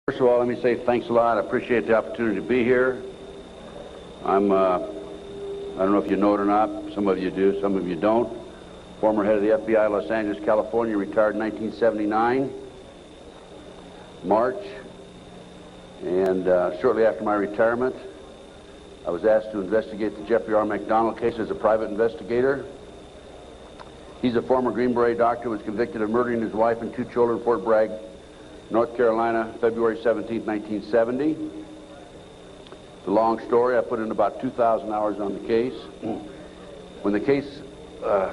First of all, let me say thanks a lot. I appreciate the opportunity to be here. I don't know if you know it or not. Some of you do, some of you don't. Former head of the FBI, Los Angeles, California, retired in 1979, March. And shortly after my retirement, I was asked to investigate the Jeffrey R. MacDonald case as a private investigator. He's a former Green Beret doctor who was convicted of murdering his wife and 2 children in Fort Bragg, North Carolina, February 17, 1970. It's a long story. I put in about 2,000 hours on the case. When the case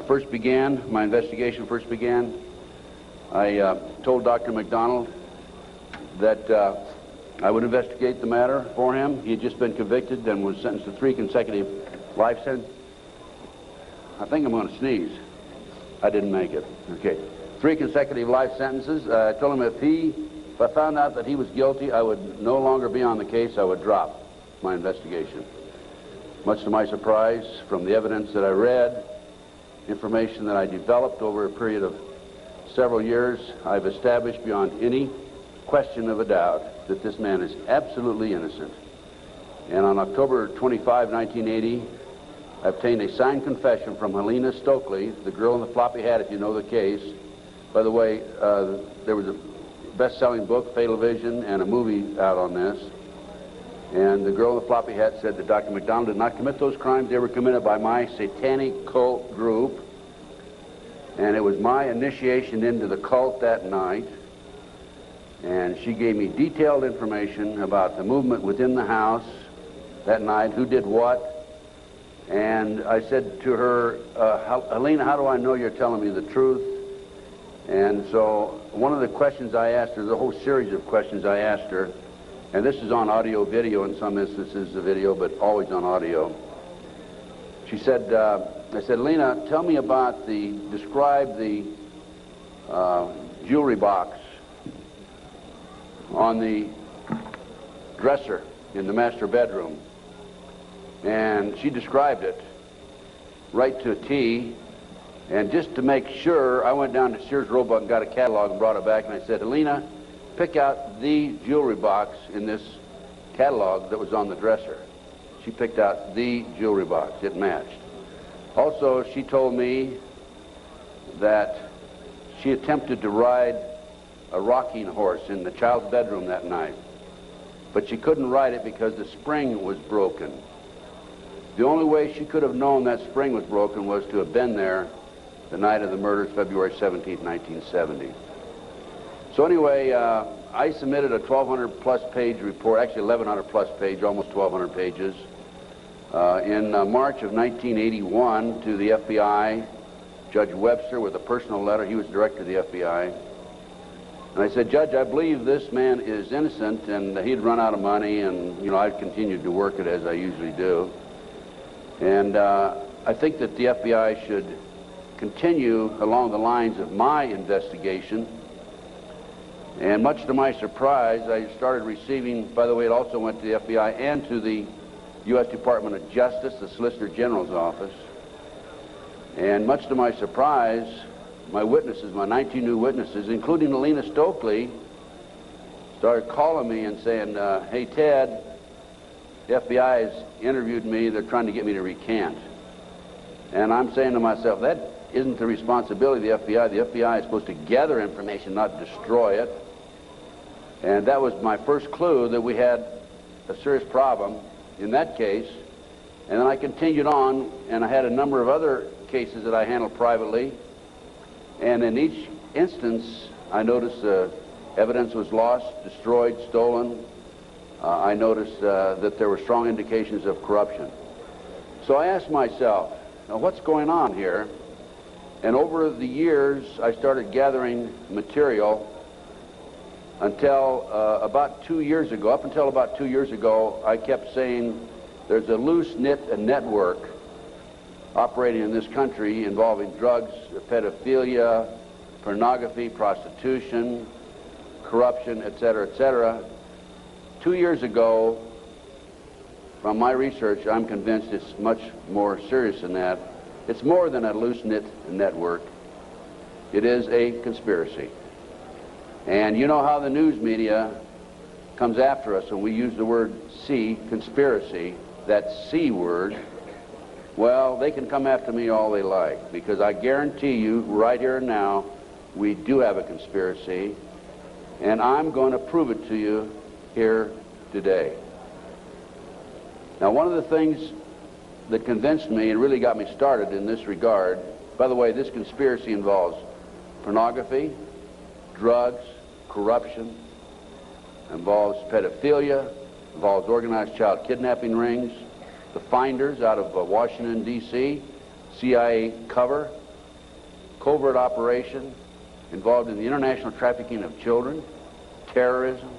first began, my investigation first began, I told Dr. MacDonald that I would investigate the matter for him. He had just been convicted and was sentenced to 3 consecutive life sentences. I think I'm going to sneeze. I didn't make it. Okay. 3 consecutive life sentences. I told him if I found out that he was guilty, I would no longer be on the case. I would drop my investigation. Much to my surprise, from the evidence that I read, information that I developed over a period of several years, I've established beyond any question of a doubt that this man is absolutely innocent. And on October 25, 1980, I obtained a signed confession from Helena Stokely, the girl in the floppy hat, if you know the case. By the way, there was a best-selling book, Fatal Vision, and a movie out on this. And the girl in the floppy hat said that Dr. MacDonald did not commit those crimes. They were committed by my satanic cult group. And it was my initiation into the cult that night. And she gave me detailed information about the movement within the house that night, who did what. And I said to her, Helena, how do I know you're telling me the truth? And so one of the questions I asked her, the whole series of questions I asked her, and this is on audio video, in some instances the video, but always on audio. She said, I said, Helena, tell me about describe the jewelry box on the dresser in the master bedroom. And she described it right to a T. And just to make sure, I went down to Sears Roebuck and got a catalog and brought it back, and I said, Helena, pick out the jewelry box in this catalog that was on the dresser. She picked out the jewelry box. It matched. Also, she told me that she attempted to ride a rocking horse in the child's bedroom that night, but she couldn't ride it because the spring was broken. The only way she could have known that spring was broken was to have been there the night of the murders, February 17, 1970. So anyway, I submitted a 1,200-plus page report, actually 1,100-plus page, almost 1,200 pages, in March of 1981 to the FBI, Judge Webster, with a personal letter. He was director of the FBI. And I said, Judge, I believe this man is innocent, and he'd run out of money, and, you know, I've continued to work it as I usually do. And I think that the FBI should continue along the lines of my investigation. And much to my surprise, I started receiving, by the way, it also went to the FBI and to the U.S. Department of Justice, the Solicitor General's office. And much to my surprise, my witnesses, my 19 new witnesses, including Helena Stokely, started calling me and saying, hey, Ted, the FBI has interviewed me. They're trying to get me to recant. And I'm saying to myself, that isn't the responsibility of the FBI. The FBI is supposed to gather information, not destroy it. And that was my first clue that we had a serious problem in that case. And then I continued on, and I had a number of other cases that I handled privately. And in each instance, I noticed evidence was lost, destroyed, stolen. I noticed that there were strong indications of corruption. So I asked myself, now what's going on here? And over the years, I started gathering material until about 2 years ago. Up until about 2 years ago, I kept saying there's a loose-knit network operating in this country involving drugs, pedophilia, pornography, prostitution, corruption, etc., etc. 2 years ago, from my research, I'm convinced it's much more serious than that. It's more than a loose-knit network. It is a conspiracy. And you know how the news media comes after us and we use the word C, conspiracy, that C word, well, they can come after me all they like, because I guarantee you right here and now we do have a conspiracy, and I'm going to prove it to you here today. Now, one of the things that convinced me and really got me started in this regard, by the way, this conspiracy involves pornography, drugs, corruption, involves pedophilia, involves organized child kidnapping rings, the Finders out of Washington, D.C., CIA cover, covert operation, involved in the international trafficking of children, terrorism,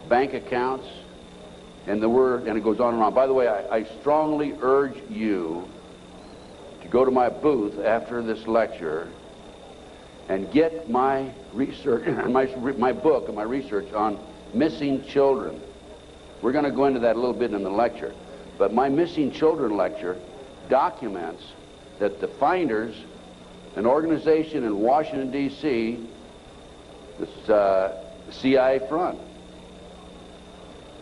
bank accounts, and the word, and it goes on and on. By the way, I strongly urge you to go to my booth after this lecture and get my research, my book and my research on missing children. We're going to go into that a little bit in the lecture. But my Missing Children lecture documents that the Finders, an organization in Washington, D.C., this CIA front.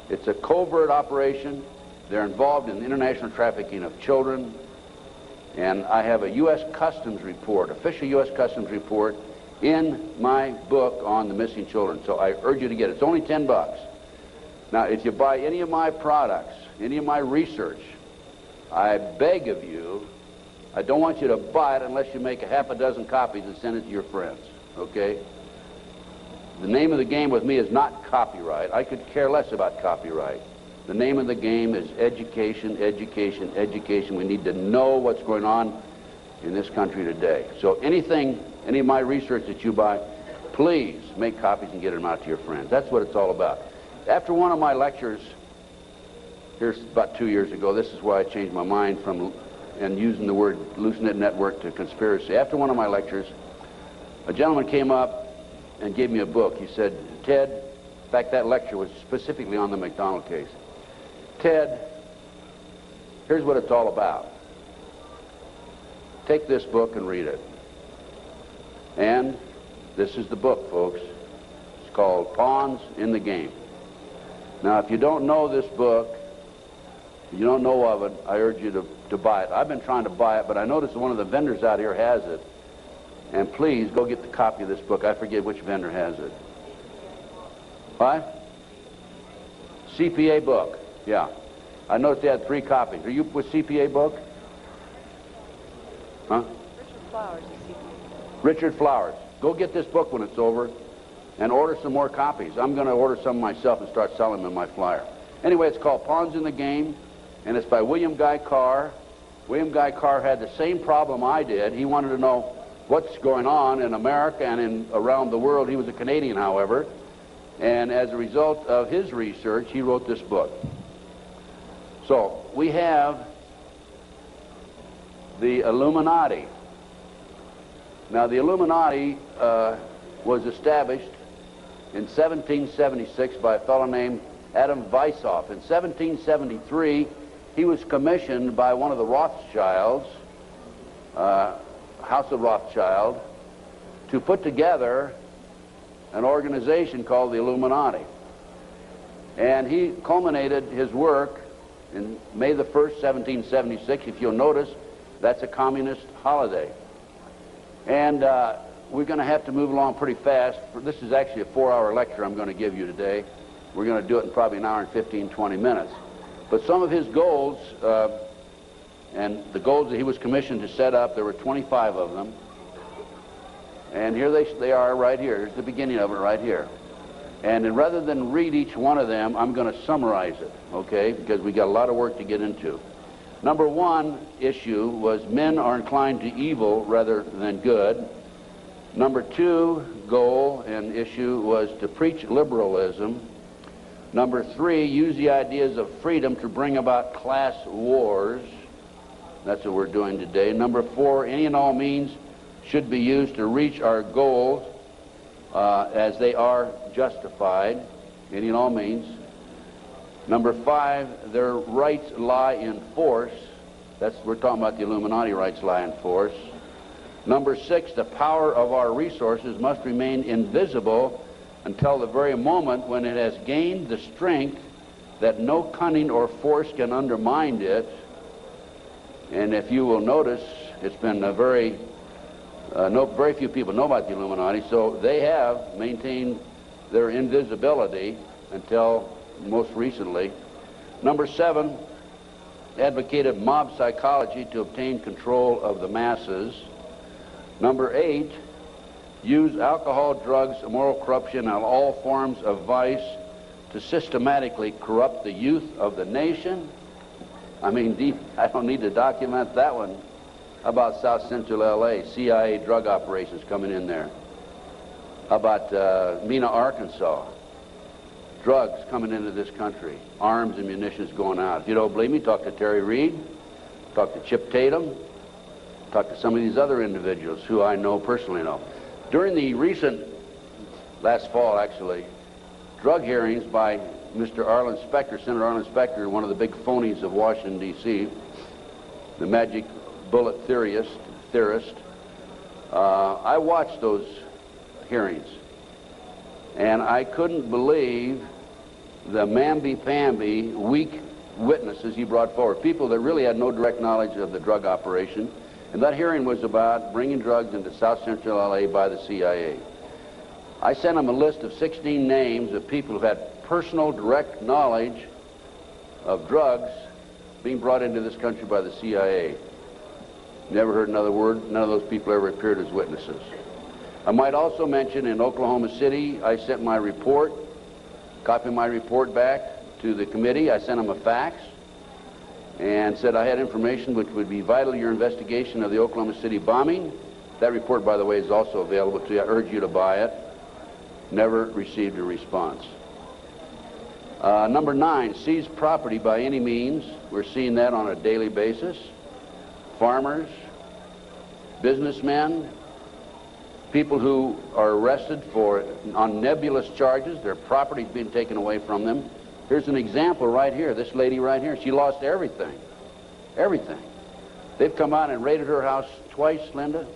It's a covert operation. They're involved in the international trafficking of children. And I have a U.S. Customs report, official U.S. Customs report, in my book on the missing children. So I urge you to get it. It's only $10. Now, if you buy any of my products, any of my research, I beg of you, I don't want you to buy it unless you make a half a dozen copies and send it to your friends, okay? The name of the game with me is not copyright. I could care less about copyright. The name of the game is education, education, education. We need to know what's going on in this country today. So anything, any of my research that you buy, please make copies and get them out to your friends. That's what it's all about. After one of my lectures, here's about 2 years ago, this is why I changed my mind from and using the word Loose-Knit Network to conspiracy. After one of my lectures, a gentleman came up and gave me a book. He said, Ted, in fact, that lecture was specifically on the McDonald case. Ted, here's what it's all about. Take this book and read it. And this is the book, folks. It's called Pawns in the Game. Now, if you don't know this book, you don't know of it, I urge you to buy it. I've been trying to buy it, but I noticed one of the vendors out here has it. And please, go get the copy of this book. I forget which vendor has it. What? CPA book, yeah. I noticed they had 3 copies. Are you with CPA book? Huh? Richard Flowers is CPA. Richard Flowers. Go get this book when it's over and order some more copies. I'm going to order some myself and start selling them in my flyer. Anyway, it's called Pawns in the Game, and it's by William Guy Carr. William Guy Carr had the same problem I did. He wanted to know what's going on in America and around the world. He was a Canadian, however, and as a result of his research, he wrote this book. So we have the Illuminati. Now, the Illuminati was established in 1776 by a fellow named Adam Weishaupt. In 1773, he was commissioned by one of the Rothschilds, House of Rothschild, to put together an organization called the Illuminati. And he culminated his work in May the 1st, 1776. If you'll notice, that's a communist holiday. And we're going to have to move along pretty fast. This is actually a 4-hour lecture I'm going to give you today. We're going to do it in probably an hour and 15, 20 minutes. But some of his goals, and the goals that he was commissioned to set up, there were 25 of them. And here they are right here. Here's the beginning of it right here. And then rather than read each one of them, I'm going to summarize it, okay? Because we got a lot of work to get into. Number 1 issue was men are inclined to evil rather than good. Number 2 goal and issue was to preach liberalism. Number 3, use the ideas of freedom to bring about class wars. That's what we're doing today. Number 4, any and all means should be used to reach our goals as they are justified, any and all means. Number 5, their rights lie in force. We're talking about the Illuminati rights lie in force. Number 6, the power of our resources must remain invisible until the very moment when it has gained the strength that no cunning or force can undermine it. And if you will notice, it's been a very few people know about the Illuminati, so they have maintained their invisibility until most recently. Number 7, advocated mob psychology to obtain control of the masses. Number 8, use alcohol, drugs, moral corruption, and all forms of vice to systematically corrupt the youth of the nation. I mean, I don't need to document that one. How about South Central LA, CIA drug operations coming in there? How about Mena, Arkansas? Drugs coming into this country, arms and munitions going out. If you don't believe me, talk to Terry Reid, talk to Chip Tatum, talk to some of these other individuals who I know personally know. During the recent, last fall actually, drug hearings by Mr. Arlen Specter, Senator Arlen Specter, one of the big phonies of Washington, D.C., the magic bullet theorist, I watched those hearings, and I couldn't believe the mamby-pamby, weak witnesses he brought forward, people that really had no direct knowledge of the drug operation. And that hearing was about bringing drugs into South Central LA by the CIA. I sent him a list of 16 names of people who had personal direct knowledge of drugs being brought into this country by the CIA. Never heard another word. None of those people ever appeared as witnesses. I might also mention in Oklahoma City, I sent my report, copy my report back to the committee. I sent them a fax and said I had information which would be vital to your investigation of the Oklahoma City bombing. That report, by the way, is also available to you. I urge you to buy it. Never received a response. Number 9, seize property by any means. We're seeing that on a daily basis. Farmers, businessmen, people who are arrested on nebulous charges, their property's being taken away from them. Here's an example right here. This lady right here, she lost everything. Everything. They've come out and raided her house twice, Linda.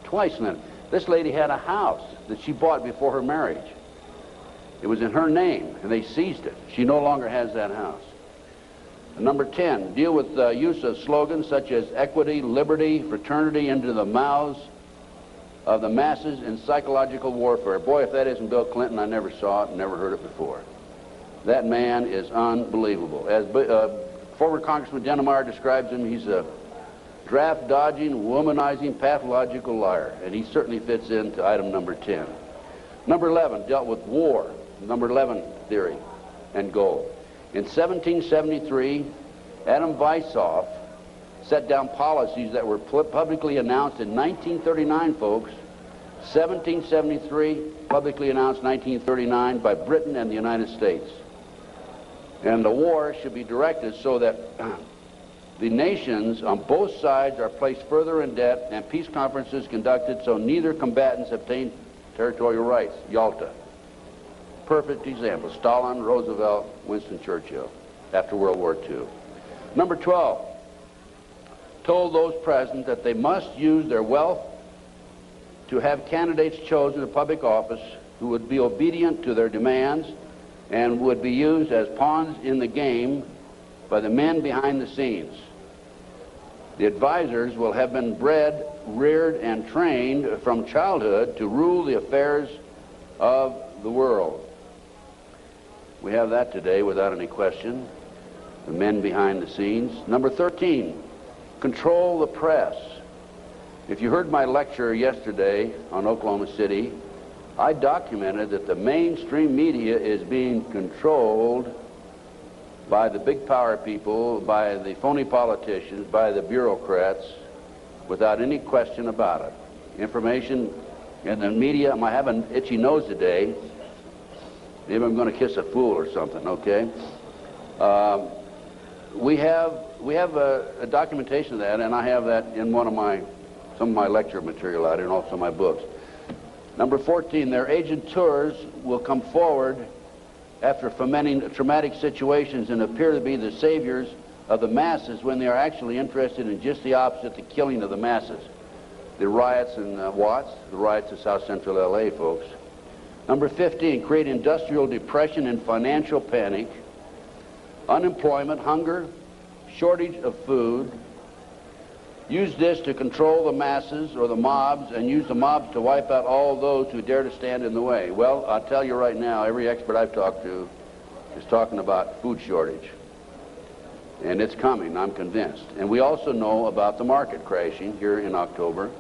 Twice, Linda. This lady had a house that she bought before her marriage. It was in her name, and they seized it. She no longer has that house. Number 10, deal with the use of slogans such as equity, liberty, fraternity into the mouths of the masses in psychological warfare. Boy, if that isn't Bill Clinton, I never saw it, never heard it before. That man is unbelievable. As former Congressman Dennemeyer describes him, he's a draft-dodging, womanizing, pathological liar, and he certainly fits into item number 10. Number 11 dealt with war, number 11 theory and goal. In 1773, Adam Weizsäcker set down policies that were publicly announced in 1939, folks. 1773, publicly announced 1939 by Britain and the United States. And the war should be directed so that the nations on both sides are placed further in debt and peace conferences conducted so neither combatants obtain territorial rights. Yalta. Perfect example. Stalin, Roosevelt, Winston Churchill after World War II. Number 12 told those present that they must use their wealth to have candidates chosen to public office who would be obedient to their demands and would be used as pawns in the game by the men behind the scenes. The advisors will have been bred, reared, and trained from childhood to rule the affairs of the world. We have that today without any question. The men behind the scenes. Number 13, control the press. If you heard my lecture yesterday on Oklahoma City, I documented that the mainstream media is being controlled by the big power people, by the phony politicians, by the bureaucrats, without any question about it. Information in the media, I have an itchy nose today. Maybe I'm going to kiss a fool or something, okay? We have a documentation of that, and I have that in some of my lecture material out here and also my books. Number 14, their agenteurs will come forward after fomenting traumatic situations and appear to be the saviors of the masses when they are actually interested in just the opposite, the killing of the masses. The riots in Watts, the riots in South Central LA, folks. Number 15, create industrial depression and financial panic, unemployment, hunger, shortage of food. Use this to control the masses or the mobs, and use the mobs to wipe out all those who dare to stand in the way. Well, I'll tell you right now, every expert I've talked to is talking about food shortage. And it's coming, I'm convinced. And we also know about the market crashing here in October.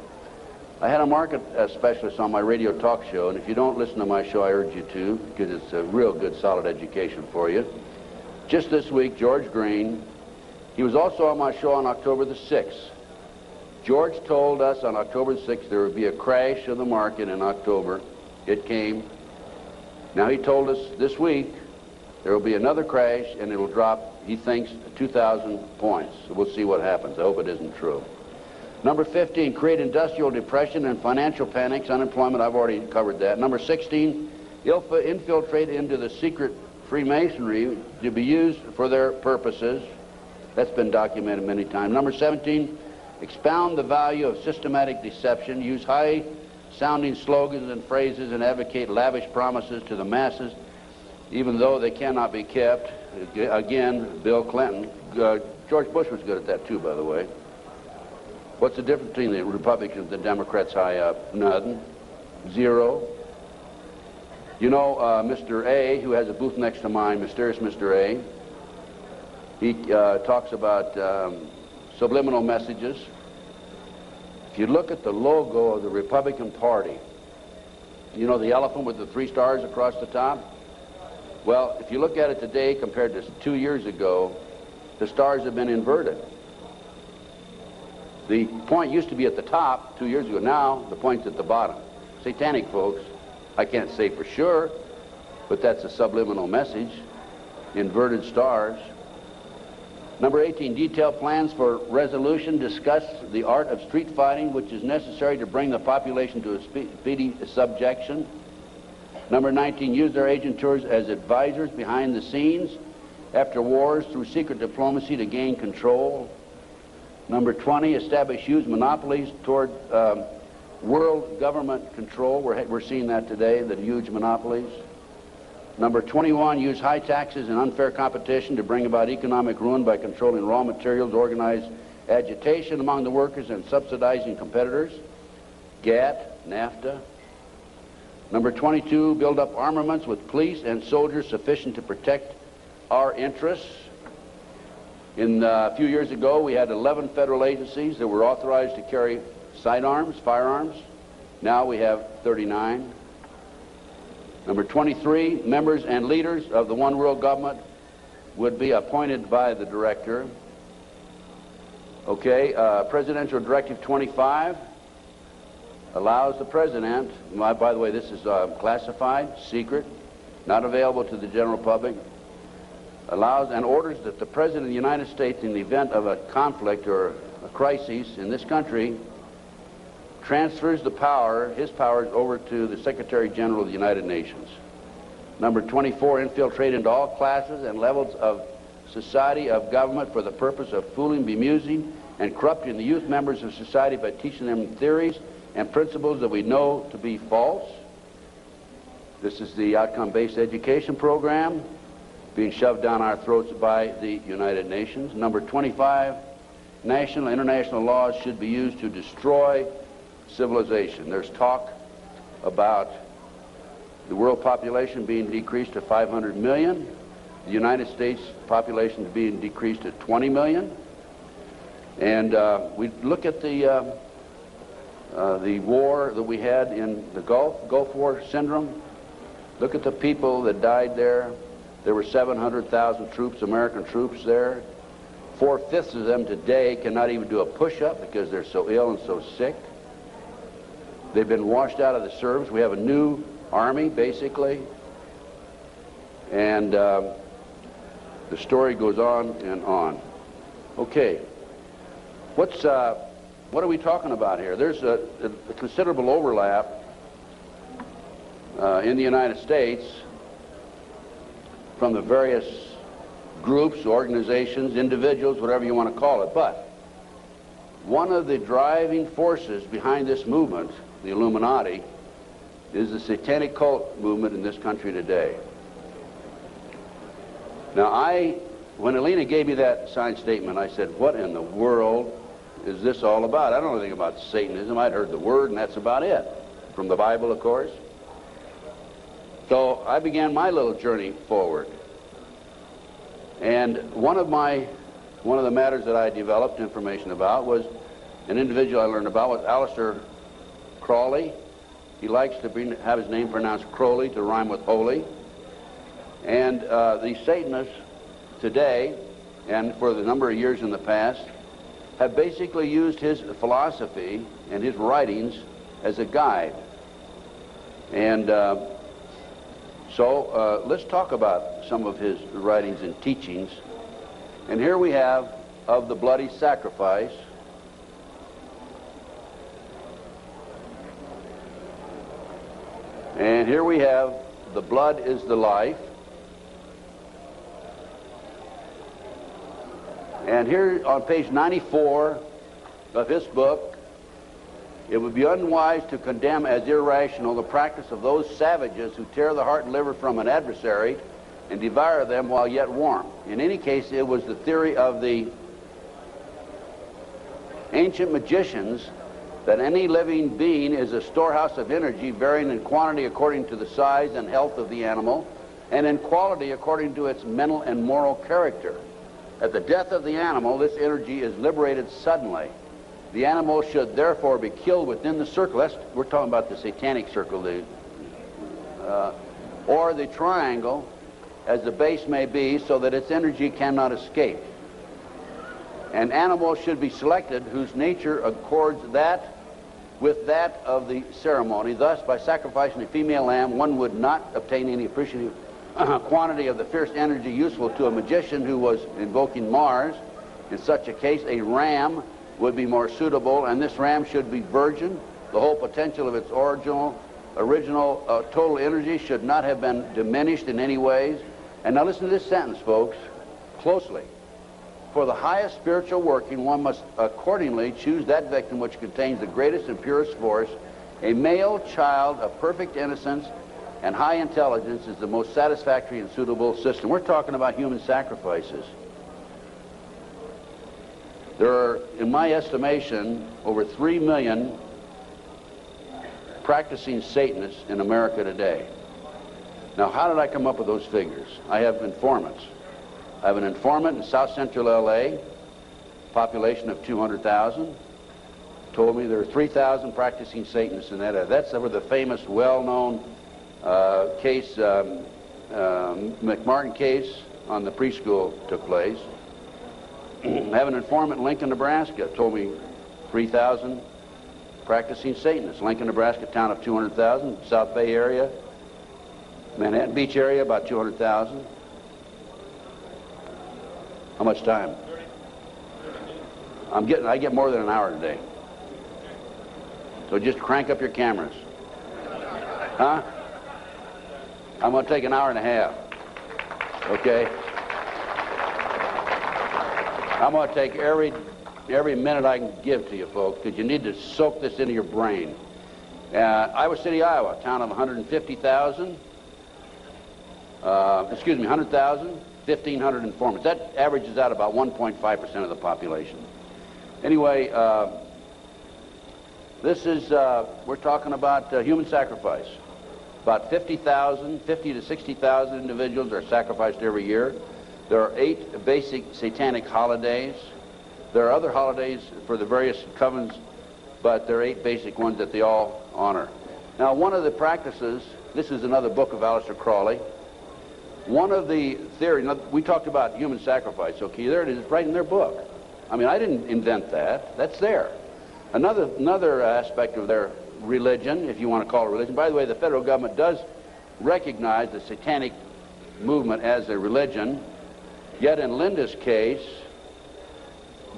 I had a market specialist on my radio talk show, and if you don't listen to my show, I urge you to, because it's a real good, solid education for you. Just this week, George Green, he was also on my show on October the 6th. George told us on October the 6th there would be a crash of the market in October. It came. Now he told us this week there will be another crash, and it'll drop, he thinks, 2,000 points. So we'll see what happens. I hope it isn't true. Number 15, create industrial depression and financial panics, unemployment. I've already covered that. Number 16, infiltrate into the secret Freemasonry to be used for their purposes. That's been documented many times. Number 17, expound the value of systematic deception. Use high-sounding slogans and phrases and advocate lavish promises to the masses, even though they cannot be kept. Again, Bill Clinton. George Bush was good at that too, by the way. What's the difference between the Republicans and the Democrats high up? Nothing. Zero. You know, Mr. A, who has a booth next to mine, Mysterious Mr. A, he talks about subliminal messages. If you look at the logo of the Republican Party, you know the elephant with the 3 stars across the top? Well, if you look at it today compared to 2 years ago, the stars have been inverted. The point used to be at the top 2 years ago. Now, the point's at the bottom. Satanic, folks. I can't say for sure, but that's a subliminal message. Inverted stars. Number 18, detail plans for resolution. Discuss the art of street fighting, which is necessary to bring the population to a speedy subjection. Number 19, use their agentures as advisors behind the scenes after wars through secret diplomacy to gain control. Number 20, establish huge monopolies toward world government control. We're seeing that today, the huge monopolies. Number 21, use high taxes and unfair competition to bring about economic ruin by controlling raw materials, organize agitation among the workers, and subsidizing competitors. GATT, NAFTA. Number 22, build up armaments with police and soldiers sufficient to protect our interests. A few years ago, we had 11 federal agencies that were authorized to carry sidearms, firearms. Now we have 39. Number 23, members and leaders of the one world government would be appointed by the director. Okay, Presidential Directive 25 allows the president, by the way, this is classified, secret, not available to the general public, allows and orders that the President of the United States, in the event of a conflict or a crisis in this country, transfers the power, his powers, over to the Secretary General of the United Nations. Number 24, infiltrate into all classes and levels of society, of government, for the purpose of fooling, bemusing, and corrupting the youth members of society by teaching them theories and principles that we know to be false. This is the outcome-based education program being shoved down our throats by the United Nations. Number 25, national and international laws should be used to destroy civilization. There's talk about the world population being decreased to 500 million, the United States population being decreased to 20 million. And we look at the war that we had in the Gulf War syndrome. Look at the people that died there. There were 700,000 troops, American troops there. 4/5 of them today cannot even do a push-up because they're so ill and so sick. They've been washed out of the service. We have a new army, basically. And the story goes on and on. Okay. What are we talking about here? There's a considerable overlap in the United States from the various groups, organizations, individuals, whatever you want to call it. But one of the driving forces behind this movement, the Illuminati, is the satanic cult movement in this country today. Now, when Alina gave me that signed statement, I said, what in the world is this all about? I don't know anything about Satanism. I'd heard the word, and that's about it. From the Bible, of course. So I began my little journey forward. And one of the matters that I developed information about was an individual I learned about was Aleister Crowley. He likes to have his name pronounced Crowley to rhyme with holy. And the Satanists today, and for the number of years in the past, have basically used his philosophy and his writings as a guide. And so let's talk about some of his writings and teachings. And here we have Of the Bloody Sacrifice. And here we have The Blood is the Life. And here on page 94 of his book, it would be unwise to condemn as irrational the practice of those savages who tear the heart and liver from an adversary and devour them while yet warm. In any case, it was the theory of the ancient magicians that any living being is a storehouse of energy varying in quantity according to the size and health of the animal, and in quality according to its mental and moral character. At the death of the animal, this energy is liberated suddenly. The animal should therefore be killed within the circle. We're talking about the satanic circle, or the triangle, as the base may be, so that its energy cannot escape. An animal should be selected whose nature accords with that of the ceremony. Thus, by sacrificing a female lamb, one would not obtain any appreciative quantity of the fierce energy useful to a magician who was invoking Mars. In such a case, a ram would be more suitable, and this ram should be virgin. The whole potential of its original total energy should not have been diminished in any ways. And now listen to this sentence, folks, closely. For the highest spiritual working, one must accordingly choose that victim which contains the greatest and purest force. A male child of perfect innocence and high intelligence is the most satisfactory and suitable system. We're talking about human sacrifices. There are, in my estimation, over 3 million practicing Satanists in America today. Now, how did I come up with those figures? I have informants. I have an informant in South Central LA, population of 200,000, told me there are 3,000 practicing Satanists in that area. That's where the famous, well-known case, McMartin case on the preschool took place. I have an informant in Lincoln, Nebraska, told me 3,000 practicing Satanists. Lincoln, Nebraska, town of 200,000, South Bay area, Manhattan Beach area, about 200,000. How much time? I get more than an hour today. So just crank up your cameras. Huh? I'm going to take an hour and a half. Okay? I'm going to take every minute I can give to you folks, because you need to soak this into your brain. Iowa City, Iowa, town of 150,000. 100,000, 1,500 informants. That averages out about 1.5% of the population. Anyway, this is, we're talking about human sacrifice. About 50 to 60,000 individuals are sacrificed every year. There are 8 basic satanic holidays. There are other holidays for the various covens, but there are 8 basic ones that they all honor. Now, one of the practices, this is another book of Aleister Crowley. One of the theories, we talked about human sacrifice, okay, there it is, right in their book. I mean, I didn't invent that. That's there. Another aspect of their religion, if you want to call it religion, by the way, the federal government does recognize the satanic movement as a religion, yet in Linda's case,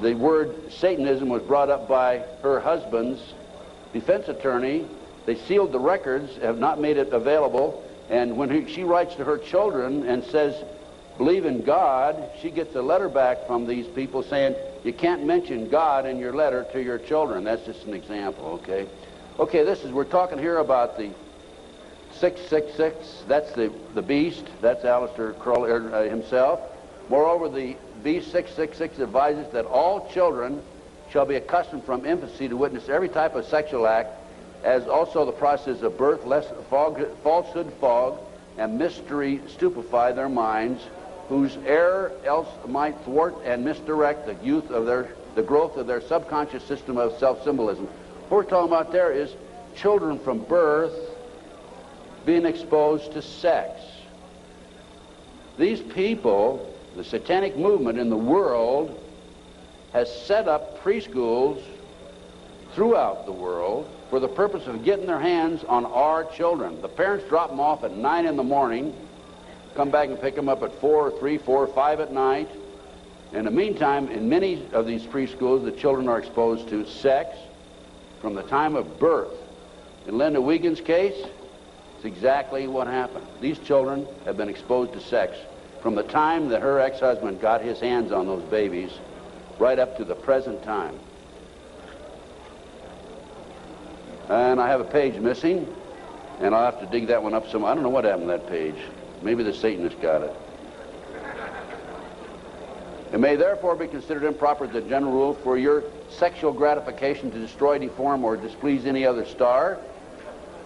the word Satanism was brought up by her husband's defense attorney. They sealed the records, have not made it available, and when she writes to her children and says, believe in God, she gets a letter back from these people saying, you can't mention God in your letter to your children. That's just an example, okay? Okay, we're talking here about the 666, that's the beast, that's Aleister Crowley himself. Moreover, the beast 666 advises that all children shall be accustomed from infancy to witness every type of sexual act, as also the process of birth, lest falsehood fog and mystery stupefy their minds, whose error else might thwart and misdirect the growth of their subconscious system of self-symbolism. What we're talking about there is children from birth being exposed to sex. These people, the satanic movement in the world, has set up preschools throughout the world for the purpose of getting their hands on our children. The parents drop them off at 9 in the morning, come back and pick them up at 4, 3, 4, 5 at night. In the meantime, in many of these preschools, the children are exposed to sex from the time of birth. In Linda Wiegand's case, it's exactly what happened. These children have been exposed to sex from the time that her ex-husband got his hands on those babies right up to the present time. And I have a page missing, and I'll have to dig that one up some. I don't know what happened to that page. Maybe the Satanist got it. It may therefore be considered improper as a general rule for your sexual gratification to destroy, deform, or displease any other star.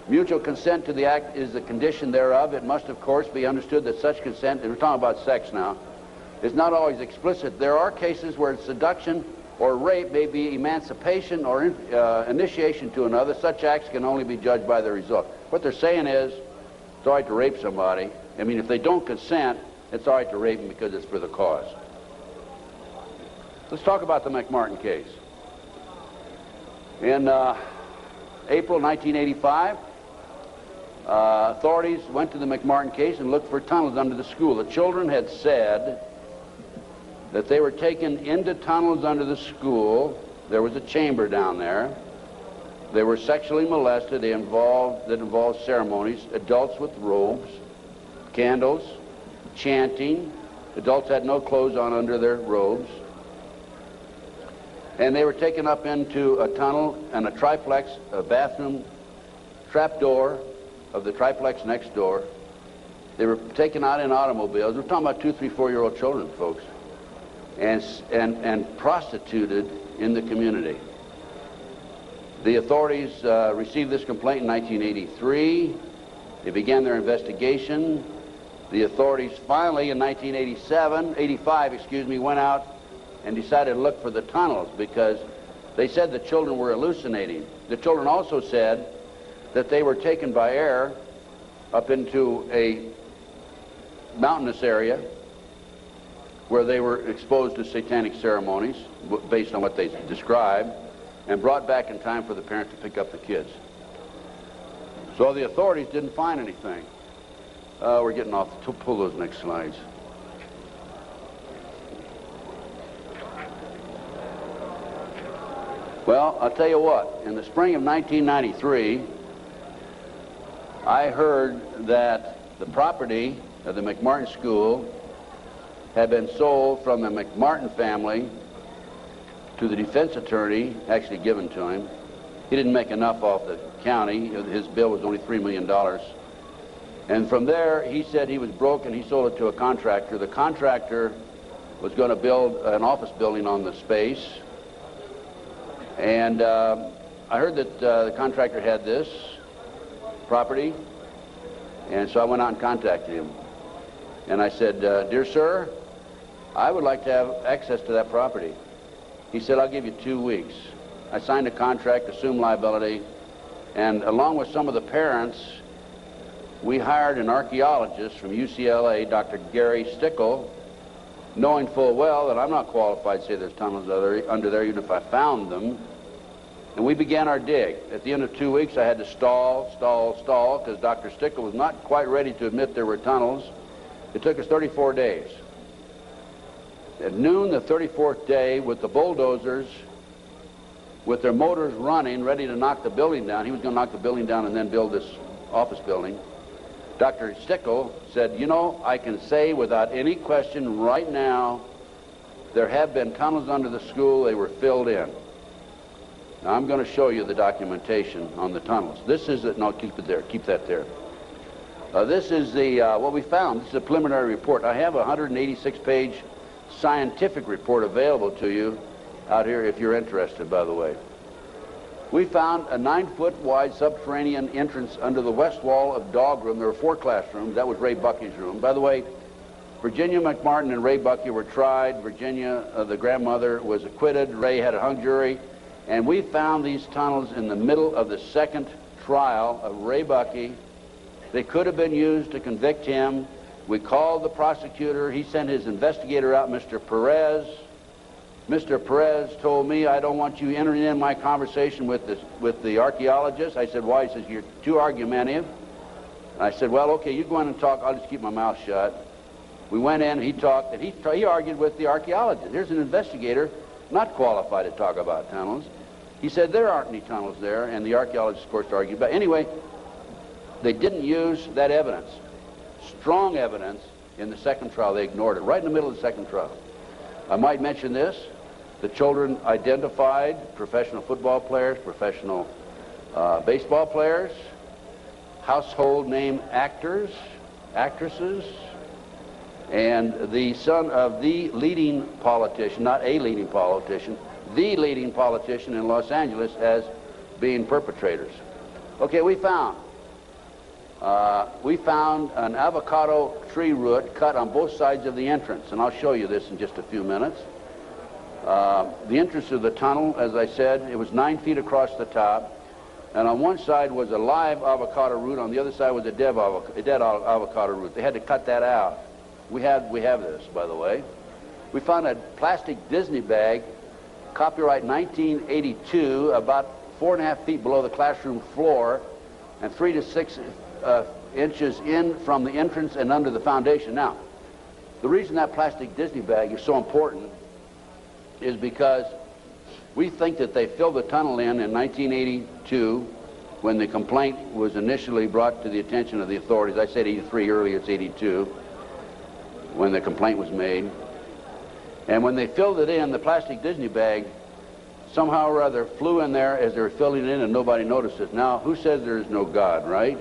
Mutual consent to the act is the condition thereof. It must, of course, be understood that such consent, and we're talking about sex now, is not always explicit. There are cases where seduction or rape may be emancipation or initiation to another. Such acts can only be judged by the result. What they're saying is, it's all right to rape somebody. I mean, if they don't consent, it's all right to rape them because it's for the cause. Let's talk about the McMartin case. In April 1985, authorities went to the McMartin case and looked for tunnels under the school. The children had said that they were taken into tunnels under the school. There was a chamber down there. They were sexually molested. That involved ceremonies, adults with robes, candles, chanting. Adults had no clothes on under their robes. And they were taken up into a tunnel and a triplex, a bathroom trapdoor of the triplex next door. They were taken out in automobiles. We're talking about 2, 3, 4-year-old children, folks, and prostituted in the community. The authorities received this complaint in 1983. They began their investigation. The authorities finally, in 1985, went out and decided to look for the tunnels because they said the children were hallucinating. The children also said that they were taken by air up into a mountainous area where they were exposed to satanic ceremonies based on what they described, and brought back in time for the parents to pick up the kids. So the authorities didn't find anything. We're getting off. Pull those next slides. Well, I'll tell you what, in the spring of 1993, I heard that the property of the McMartin School had been sold from the McMartin family to the defense attorney, actually given to him. He didn't make enough off the county. His bill was only $3 million. And from there, he said he was broke and he sold it to a contractor. The contractor was going to build an office building on the space. And I heard that the contractor had this property, and so I went out and contacted him. And I said, dear sir, I would like to have access to that property. He said, I'll give you 2 weeks. I signed a contract, assumed liability, and along with some of the parents, we hired an archaeologist from UCLA, Dr. Gary Stickle, knowing full well that I'm not qualified to say there's tunnels under there, even if I found them. And we began our dig. At the end of 2 weeks, I had to stall, because Dr. Stickle was not quite ready to admit there were tunnels. It took us 34 days. At noon the 34th day, with the bulldozers, with their motors running, ready to knock the building down, he was going to knock the building down and then build this office building, Dr. Stickle said, you know, I can say without any question right now, there have been tunnels under the school. They were filled in. Now, I'm going to show you the documentation on the tunnels. This is it. No, keep it there. Keep that there. This is the what we found. This is a preliminary report. I have a 186-page scientific report available to you out here if you're interested, by the way. We found a 9-foot wide subterranean entrance under the west wall of dog room. There were 4 classrooms. That was Ray Bucky's room. By the way, Virginia McMartin and Ray Bucky were tried. Virginia, the grandmother, was acquitted. Ray had a hung jury. And we found these tunnels in the middle of the second trial of Ray Bucky. They could have been used to convict him. We called the prosecutor. He sent his investigator out, Mr. Perez. Mr. Perez told me, I don't want you entering in my conversation with the archaeologist. I said, why? He says, you're too argumentative. I said, well, okay, you go in and talk. I'll just keep my mouth shut. We went in, he talked, and he argued with the archaeologist. Here's an investigator not qualified to talk about tunnels. He said, there aren't any tunnels there, and the archaeologist, of course, argued. But anyway, they didn't use that evidence, strong evidence, in the second trial. They ignored it, right in the middle of the second trial. I might mention this. The children identified professional football players, professional baseball players, household name actors, actresses, and the son of the leading politician, not a leading politician, the leading politician in Los Angeles as being perpetrators. Okay, we found an avocado tree root cut on both sides of the entrance, and I'll show you this in just a few minutes. The entrance of the tunnel, as I said, it was 9 feet across the top, and on one side was a live avocado root, on the other side was a dead avocado root. They had to cut that out. We have this, by the way. We found a plastic Disney bag, copyright 1982, about 4.5 feet below the classroom floor, and 3 to 6 inches in from the entrance and under the foundation. Now, the reason that plastic Disney bag is so important is because we think that they filled the tunnel in 1982 when the complaint was initially brought to the attention of the authorities. I said 83 earlier, it's 82 when the complaint was made. And when they filled it in, the plastic Disney bag somehow or other flew in there as they were filling it in and nobody noticed it. Now, who says there is no God, right?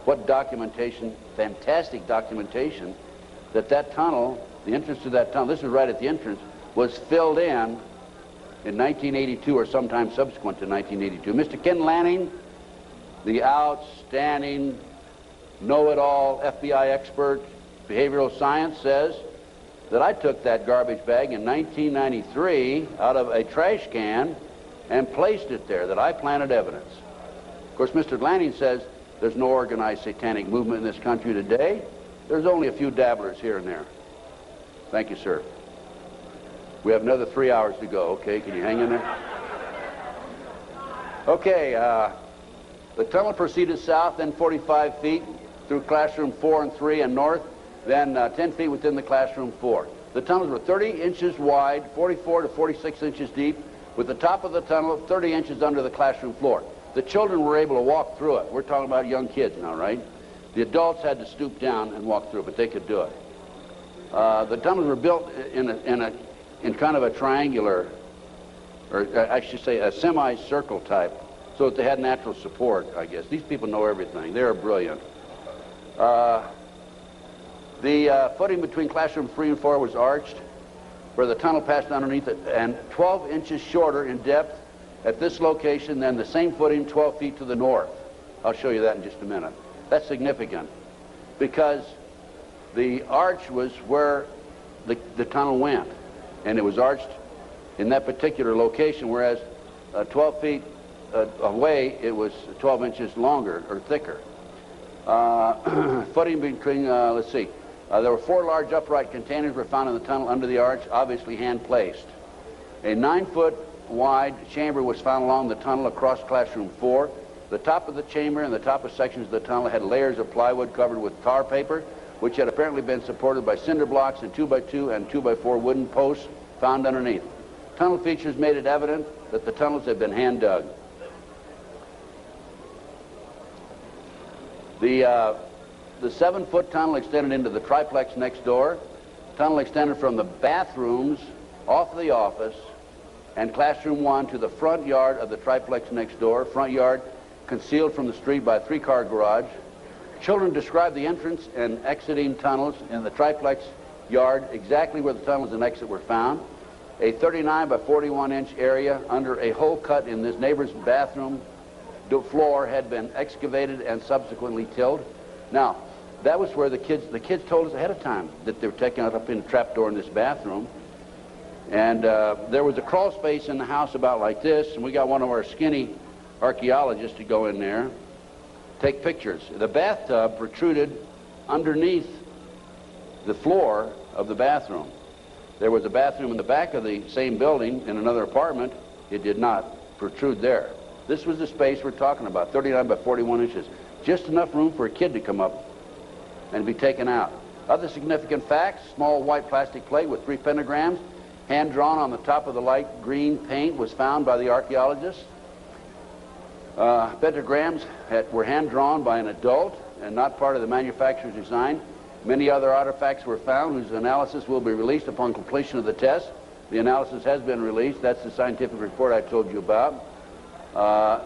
What documentation, fantastic documentation, that tunnel, the entrance to that tunnel, this is right at the entrance, was filled in 1982 or sometime subsequent to 1982. Mr. Ken Lanning, the outstanding, know-it-all FBI expert, behavioral science, says that I took that garbage bag in 1993 out of a trash can and placed it there, that I planted evidence. Of course, Mr. Lanning says there's no organized satanic movement in this country today. There's only a few dabblers here and there. Thank you, sir. We have another 3 hours to go, okay? Can you hang in there? Okay, the tunnel proceeded south, then 45 feet through classroom 4 and 3 and north, then 10 feet within the classroom 4. The tunnels were 30 inches wide, 44 to 46 inches deep, with the top of the tunnel 30 inches under the classroom floor. The children were able to walk through it. We're talking about young kids now, right? The adults had to stoop down and walk through, but they could do it. The tunnels were built in kind of a triangular, or I should say a semicircle type, so that they had natural support, I guess. These people know everything. They are brilliant. The footing between classroom 3 and 4 was arched, where the tunnel passed underneath it, and 12 inches shorter in depth at this location than the same footing 12 feet to the north. I'll show you that in just a minute. That's significant, because the arch was where the tunnel went, and it was arched in that particular location, whereas 12 feet away, it was 12 inches longer or thicker. Footing between, let's see, there were 4 large upright containers were found in the tunnel under the arch, obviously hand-placed. A 9-foot wide chamber was found along the tunnel across classroom 4. The top of the chamber and the top of sections of the tunnel had layers of plywood covered with tar paper, which had apparently been supported by cinder blocks and 2x2 and 2x4 wooden posts found underneath. Tunnel features made it evident that the tunnels had been hand-dug. The 7-foot tunnel extended into the triplex next door. Tunnel extended from the bathrooms off the office and classroom 1 to the front yard of the triplex next door. Front yard concealed from the street by a 3-car garage. Children described the entrance and exiting tunnels in the triplex yard exactly where the tunnels and exit were found. A 39 by 41 inch area under a hole cut in this neighbor's bathroom floor had been excavated and subsequently tilled. Now, that was where the kids told us ahead of time that they were taking it up in a trapdoor in this bathroom. And there was a crawl space in the house about like this, and we got one of our skinny archaeologists to go in there, take pictures. The bathtub protruded underneath the floor of the bathroom. There was a bathroom in the back of the same building in another apartment. It did not protrude there. This was the space we're talking about, 39 by 41 inches. Just enough room for a kid to come up and be taken out. Other significant facts: small white plastic plate with 3 pentagrams, hand-drawn on the top of the light green paint, was found by the archaeologists. Pentagrams were hand-drawn by an adult and not part of the manufacturer's design. Many other artifacts were found whose analysis will be released upon completion of the test. The analysis has been released. That's the scientific report I told you about.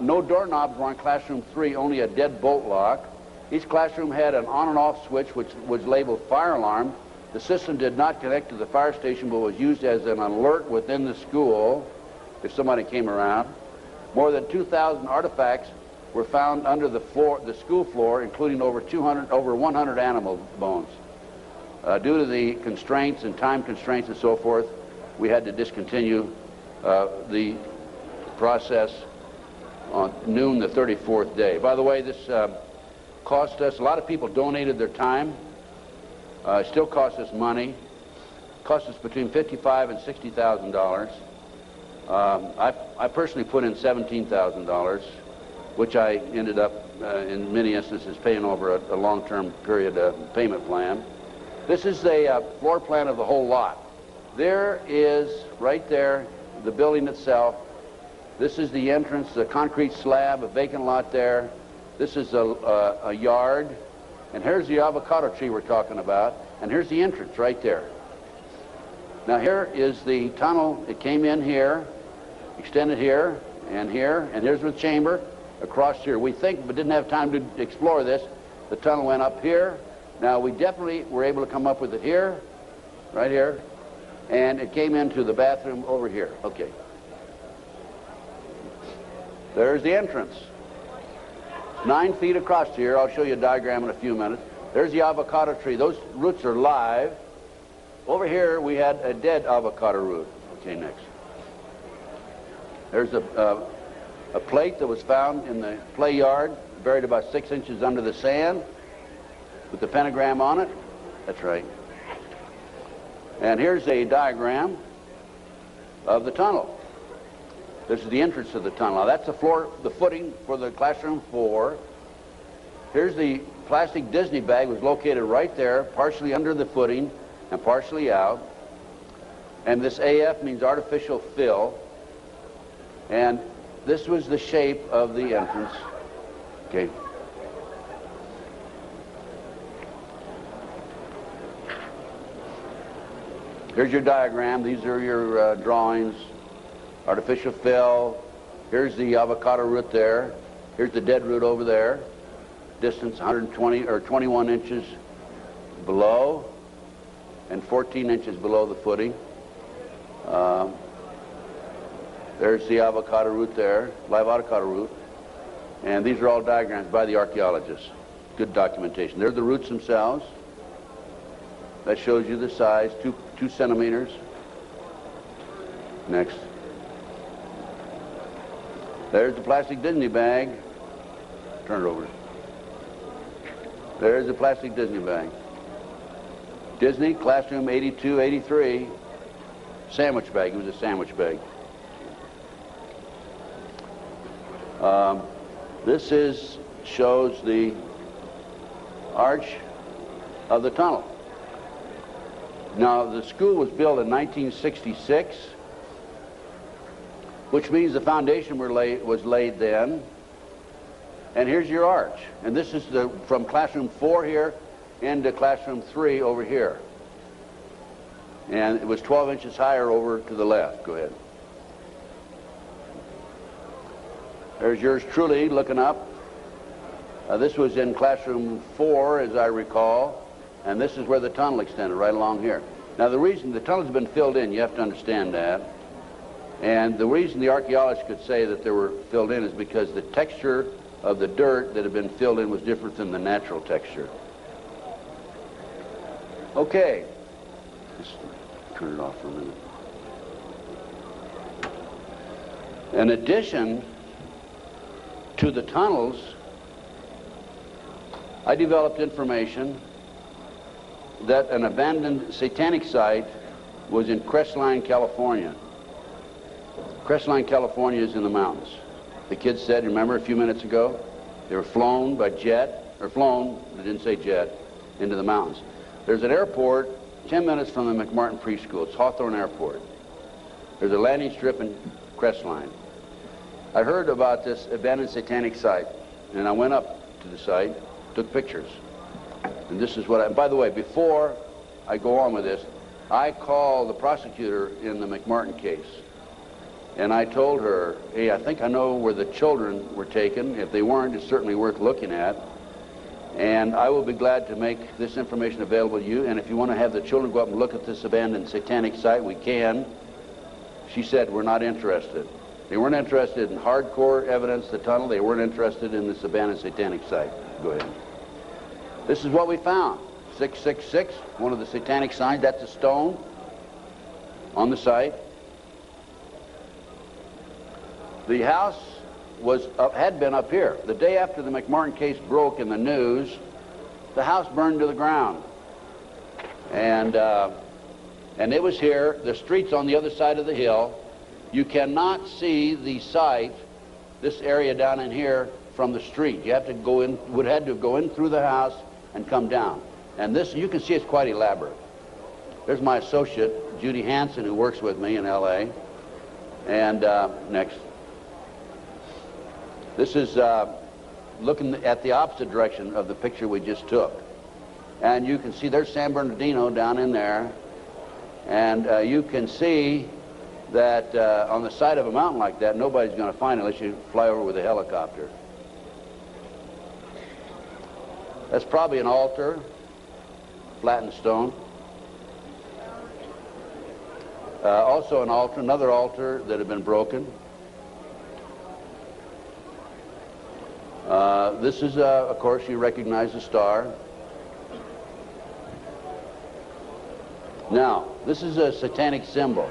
No doorknobs were on classroom 3, only a dead bolt lock. Each classroom had an on and off switch which was labeled fire alarm. The system did not connect to the fire station but was used as an alert within the school if somebody came around. More than 2,000 artifacts were found under the school floor, including over 100 animal bones. Due to the constraints and time constraints and so forth, we had to discontinue the process on noon the 34th day. By the way, this cost us, a lot of people donated their time. It still costs us money. It cost us between $55,000 and $60,000. I personally put in $17,000, which I ended up, in many instances, paying over a long-term period payment plan. This is a floor plan of the whole lot. There is, right there, the building itself. This is the entrance, the concrete slab, a vacant lot there. This is a yard. And here's the avocado tree we're talking about. And here's the entrance right there. Now here is the tunnel. It came in here, extended here, and here's the chamber across here. We think, but didn't have time to explore this, the tunnel went up here. Now we definitely were able to come up with it here, right here, and it came into the bathroom over here. Okay. There's the entrance. 9 feet across here. I'll show you a diagram in a few minutes. There's the avocado tree. Those roots are live. Over here we had a dead avocado root. Okay, next. There's a plate that was found in the play yard, buried about 6 inches under the sand, with the pentagram on it. That's right. And here's a diagram of the tunnel. This is the entrance to the tunnel. Now that's the floor, the footing for the classroom 4. Here's the plastic Disney bag, was located right there, partially under the footing and partially out. And this AF means artificial fill. And this was the shape of the entrance. Okay. Here's your diagram. These are your drawings. Artificial fill. Here's the avocado root there. Here's the dead root over there. Distance 120 or 21 inches below and 14 inches below the footing. There's the avocado root there, live avocado root. And these are all diagrams by the archaeologists. Good documentation. There's the roots themselves. That shows you the size, 2 centimeters. Next. There's the plastic Disney bag. Turn it over. There's the plastic Disney bag. Disney, classroom 82, 83. Sandwich bag. It was a sandwich bag. This shows the arch of the tunnel. Now, the school was built in 1966, which means the foundation was laid then. And here's your arch. And this is from classroom 4 here into classroom 3 over here. And it was 12 inches higher over to the left. Go ahead. There's yours truly looking up. This was in classroom 4, as I recall, and this is where the tunnel extended, right along here. Now, the reason the tunnel's been filled in, you have to understand that, and the reason the archaeologists could say that they were filled in is because the texture of the dirt that had been filled in was different than the natural texture. Okay. Just turn it off for a minute. In addition to the tunnels, I developed information that an abandoned satanic site was in Crestline, California. Crestline, California is in the mountains. The kids said, remember a few minutes ago, they were flown by jet, or flown, they didn't say jet, into the mountains. There's an airport 10 minutes from the McMartin Preschool. It's Hawthorne Airport. There's a landing strip in Crestline. I heard about this abandoned satanic site, and I went up to the site, took pictures. And this is what I, by the way, before I go on with this, I called the prosecutor in the McMartin case. And I told her, hey, I think I know where the children were taken. If they weren't, it's certainly worth looking at. And I will be glad to make this information available to you. And if you want to have the children go up and look at this abandoned satanic site, we can. She said, we're not interested. They weren't interested in hardcore evidence, the tunnel. They weren't interested in this abandoned satanic site. Go ahead. This is what we found. 666, one of the satanic signs. That's a stone on the site. The house had been up here. The day after the McMartin case broke in the news, the house burned to the ground. And it was here. The street's on the other side of the hill. You cannot see the site, this area down in here, from the street. You have to go in, would have to go in through the house and come down. And this, you can see it's quite elaborate. There's my associate, Judy Hansen, who works with me in L.A. And next. This is looking at the opposite direction of the picture we just took. And you can see there's San Bernardino down in there. And you can see that on the side of a mountain like that, nobody's going to find it unless you fly over with a helicopter. That's probably an altar, flattened stone. Also an altar, another altar that had been broken. This is, of course, you recognize the star. Now, this is a satanic symbol.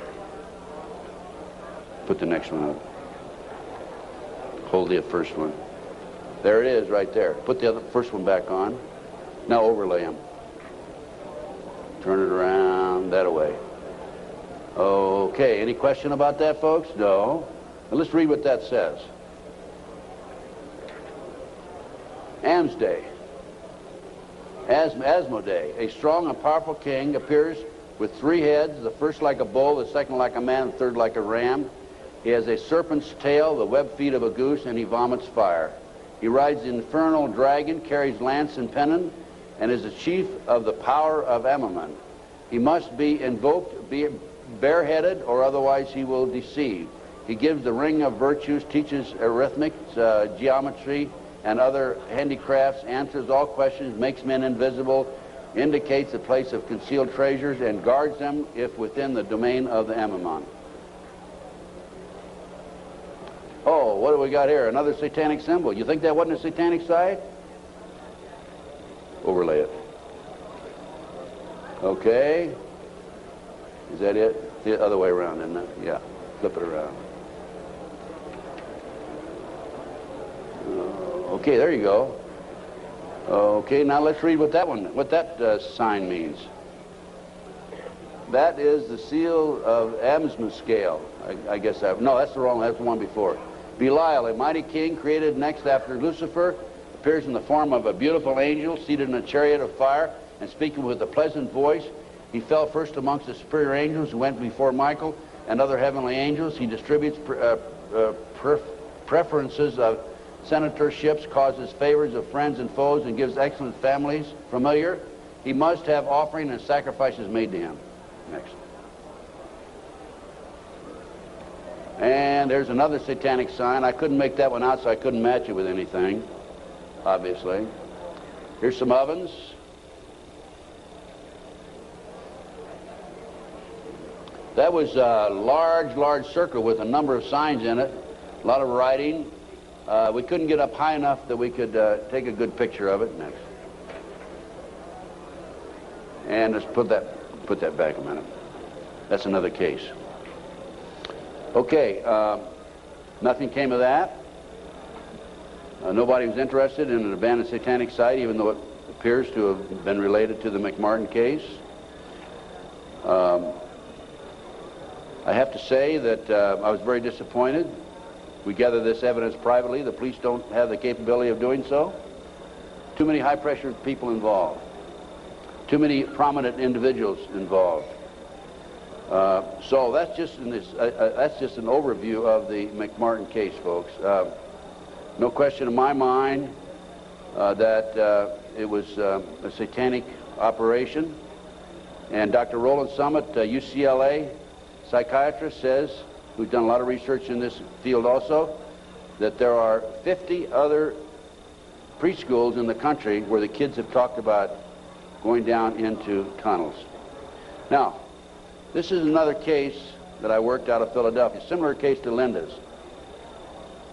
Put the next one up. Hold the first one. There it is right there. Put the first one back on. Now overlay them. Turn it around that way. Okay, any question about that, folks? No. Now let's read what that says. Amsday, Asmodee, a strong and powerful king, appears with 3 heads, the first like a bull, the second like a man, the third like a ram. He has a serpent's tail, the webbed feet of a goose, and he vomits fire. He rides the infernal dragon, carries lance and pennon, and is the chief of the power of Amaman. He must be invoked, be bareheaded, or otherwise he will deceive. He gives the ring of virtues, teaches arithmetic, geometry, and other handicrafts, answers all questions, makes men invisible, indicates the place of concealed treasures, and guards them if within the domain of the Amaman. Oh, what do we got here? Another satanic symbol. You think that wasn't a satanic site? Overlay it. Okay. Is that it? The other way around, isn't it? Yeah. Flip it around. Okay, there you go. Okay, now let's read what that sign means. That is the seal of Amsmascale. I guess that, no, that's the wrong, that's the one before. Belial, a mighty king created next after Lucifer, appears in the form of a beautiful angel seated in a chariot of fire and speaking with a pleasant voice. He fell first amongst the superior angels who went before Michael and other heavenly angels. He distributes preferences of senatorships, causes favors of friends and foes, and gives excellent families. Familiar. He must have offering and sacrifices made to him. Next. And there's another satanic sign. I couldn't make that one out, so I couldn't match it with anything. obviously. Here's some ovens. That was a large circle with a number of signs in it, a lot of writing. We couldn't get up high enough that we could take a good picture of it. And let's put that back a minute. That's another case. Okay, nothing came of that. Nobody was interested in an abandoned satanic site, even though it appears to have been related to the McMartin case. I have to say that I was very disappointed. We gathered this evidence privately. The police don't have the capability of doing so. Too many high-pressure people involved. Too many prominent individuals involved. So that's just an overview of the McMartin case, folks. No question in my mind that it was a satanic operation. And Dr. Roland Summit, UCLA psychiatrist, says, who's done a lot of research in this field also, that there are 50 other preschools in the country where the kids have talked about going down into tunnels. Now, this is another case that I worked out of Philadelphia, similar case to Linda's.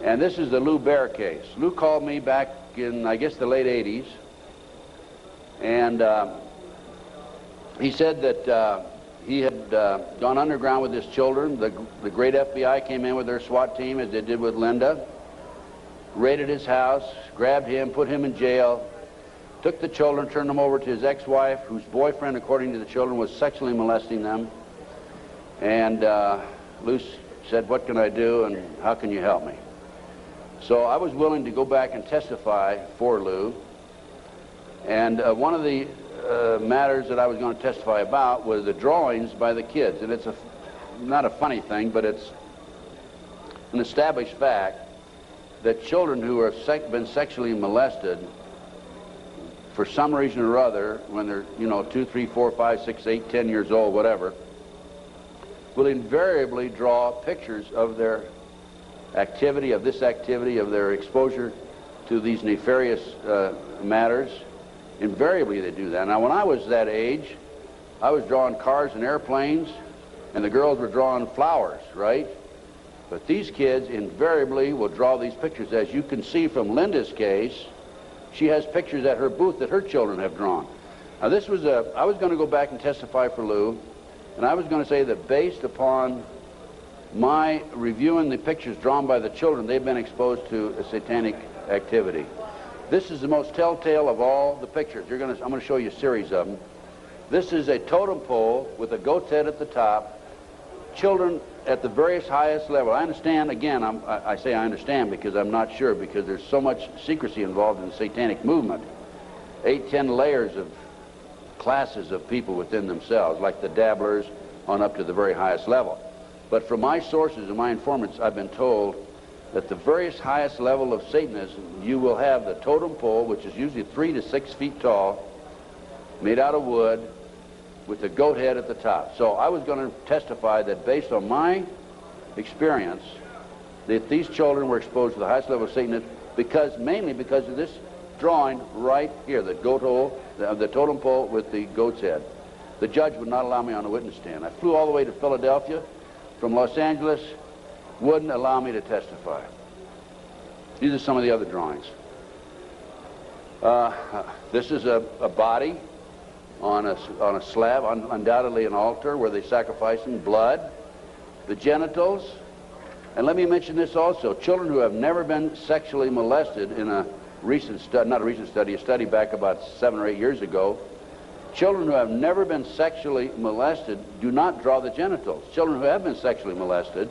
And this is the Lou Bear case. Lou called me back in, I guess, the late 80s. And he said that he had gone underground with his children. The great FBI came in with their SWAT team, as they did with Linda, raided his house, grabbed him, put him in jail, took the children, turned them over to his ex-wife, whose boyfriend, according to the children, was sexually molesting them. And Lou said, "What can I do, and how can you help me?" So I was willing to go back and testify for Lou. And one of the matters that I was going to testify about was the drawings by the kids. And it's not a funny thing, but it's an established fact that children who have been sexually molested for some reason or other, when they're, 2, 3, 4, 5, 6, 8, 10 years old, whatever, will invariably draw pictures of their activity, of their exposure to these nefarious matters. Invariably they do that. Now, when I was that age, I was drawing cars and airplanes, and the girls were drawing flowers, right? But these kids invariably will draw these pictures. As you can see from Linda's case, she has pictures at her booth that her children have drawn. Now, I was going to go back and testify for Lou, and I was going to say that based upon my reviewing the pictures drawn by the children, they've been exposed to a satanic activity. This is the most telltale of all the pictures. I'm going to show you a series of them. This is a totem pole with a goat's head at the top, children at the various highest level. I understand, again, I say I understand because I'm not sure, because there's so much secrecy involved in the satanic movement. 8, 10 layers of classes of people within themselves, like the dabblers on up to the very highest level. But from my sources and my informants, I've been told that the various highest level of Satanism, you will have the totem pole, which is usually 3 to 6 feet tall, made out of wood, with the goat head at the top. So I was going to testify that based on my experience, that these children were exposed to the highest level of Satanism mainly because of this drawing right here, the goat hole, the totem pole with the goat's head. The judge would not allow me on the witness stand. I flew all the way to Philadelphia from Los Angeles, wouldn't allow me to testify. These are some of the other drawings. This is a body on a slab, undoubtedly an altar where they sacrificing blood. The genitals, and let me mention this also, children who have never been sexually molested in a recent study, not a recent study, a study back about 7 or 8 years ago, children who have never been sexually molested do not draw the genitals. Children who have been sexually molested,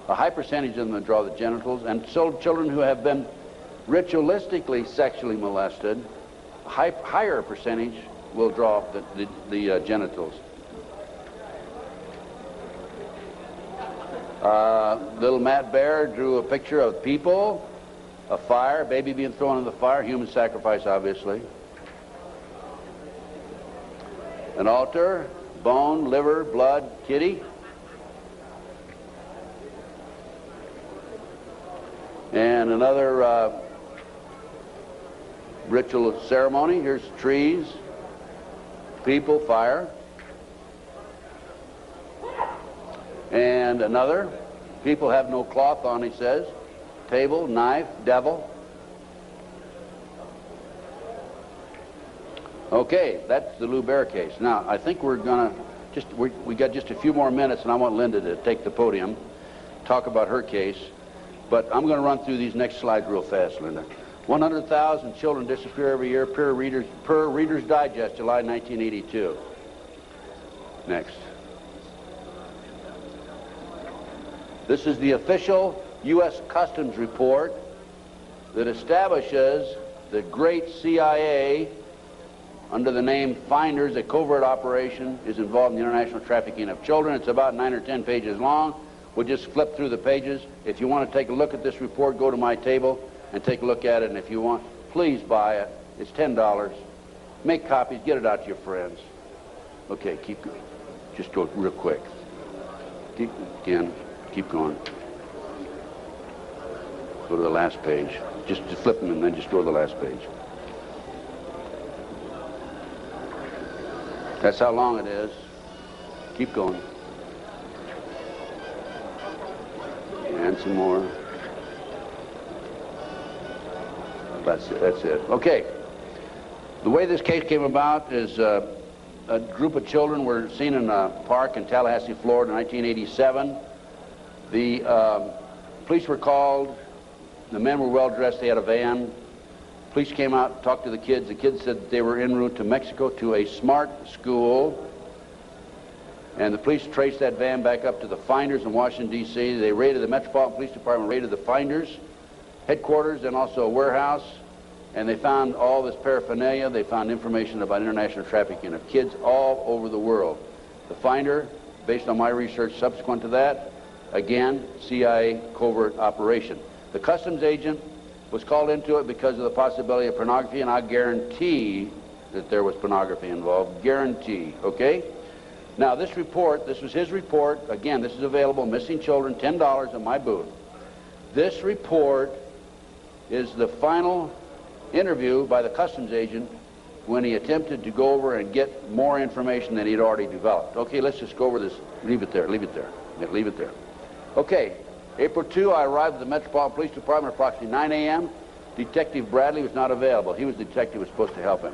a high percentage of them draw the genitals, and so children who have been ritualistically sexually molested, a higher percentage will draw the genitals. Little Matt Bear drew a picture of people, a fire, baby being thrown in the fire, human sacrifice, obviously. An altar, bone, liver, blood, kitty. And another ritual ceremony. Here's trees, people, fire. And another, people have no cloth on, he says. Table, knife, devil. Okay, that's the Lou Bear case. Now, I think we're gonna we got just a few more minutes, and I want Linda to take the podium, talk about her case. But I'm going to run through these next slides real fast, Linda. 100,000 children disappear every year per Reader's Digest, July 1982. Next. This is the official U.S. Customs report that establishes the great CIA, under the name Finders, a covert operation, is involved in the international trafficking of children. It's about 9 or 10 pages long. We'll just flip through the pages. If you want to take a look at this report, go to my table and take a look at it. And if you want, please buy it. It's $10. Make copies. Get it out to your friends. Okay, keep going. Just go real quick. Keep going. Go to the last page. Just flip them and then just go to the last page. That's how long it is. Keep going. And some more. That's it. Okay. The way this case came about is a group of children were seen in a park in Tallahassee, Florida in 1987. The police were called. The men were well dressed. They had a van. Police came out, talked to the kids. The kids said that they were en route to Mexico to a smart school. And the police traced that van back up to the Finders in Washington, D.C. They raided the Metropolitan Police Department, raided the Finders headquarters and also a warehouse. And they found all this paraphernalia. They found information about international trafficking of kids all over the world. The Finder, based on my research subsequent to that, again, CIA covert operation. The customs agent was called into it because of the possibility of pornography, and I guarantee that there was pornography involved. Guarantee, okay? Now, this report, this was his report. Again, this is available, Missing Children, $10 in my booth. This report is the final interview by the customs agent when he attempted to go over and get more information than he'd already developed. Okay, let's just go over this. Leave it there, leave it there. Yeah, leave it there. Okay. April 2, I arrived at the Metropolitan Police Department at approximately 9 a.m. Detective Bradley was not available. He was the detective who was supposed to help him.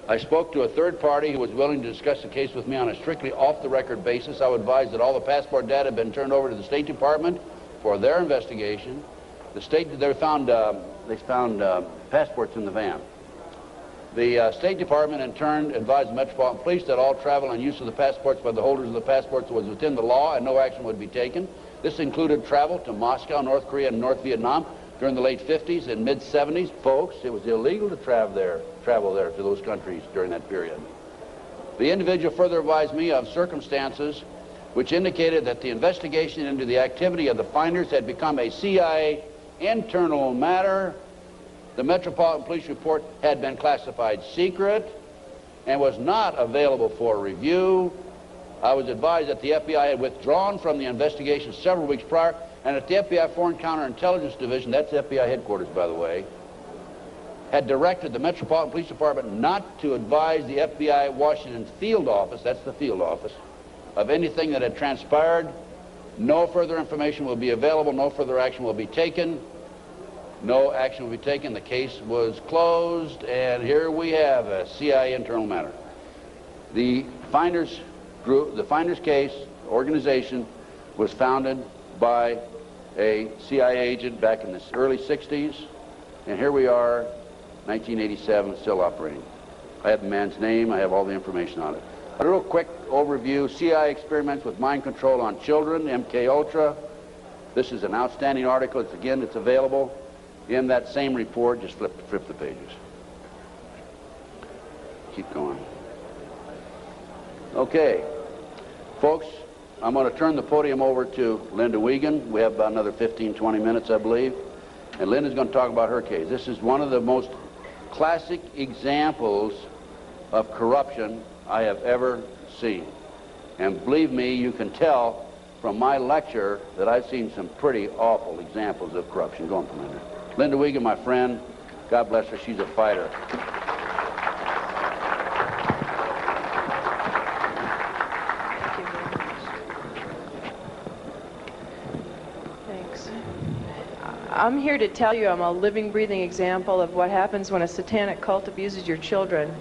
I spoke to a third party who was willing to discuss the case with me on a strictly off-the-record basis. I would advise that all the passport data had been turned over to the State Department for their investigation. They found passports in the van. The State Department, in turn, advised the Metropolitan Police that all travel and use of the passports by the holders of the passports was within the law and no action would be taken. This included travel to Moscow, North Korea, and North Vietnam during the late 50s and mid-70s. Folks, it was illegal to travel there to those countries during that period. The individual further advised me of circumstances which indicated that the investigation into the activity of the Finders had become a CIA internal matter. The Metropolitan Police report had been classified secret and was not available for review. I was advised that the FBI had withdrawn from the investigation several weeks prior, and that the FBI Foreign Counterintelligence Division, that's FBI headquarters, by the way, had directed the Metropolitan Police Department not to advise the FBI Washington field office, that's the field office, of anything that had transpired. No further information will be available, no further action will be taken. No action will be taken. The case was closed, and here we have a CIA internal matter. The Finders group, the Finders case organization, was founded by a CIA agent back in the early 60s, and here we are, 1987, still operating. I have the man's name, I have all the information on it. A real quick overview: CIA experiments with mind control on children, MK Ultra. This is an outstanding article. It's available in that same report. Just flip the pages. Keep going. Okay, folks, I'm going to turn the podium over to Linda Wiegand. We have about another 15, 20 minutes, I believe. And Linda's going to talk about her case. This is one of the most classic examples of corruption I have ever seen. And believe me, you can tell from my lecture that I've seen some pretty awful examples of corruption. Go on, Linda. Linda Wiegand, my friend, God bless her. She's a fighter. Thank you very much. Thanks. I'm here to tell you I'm a living, breathing example of what happens when a satanic cult abuses your children.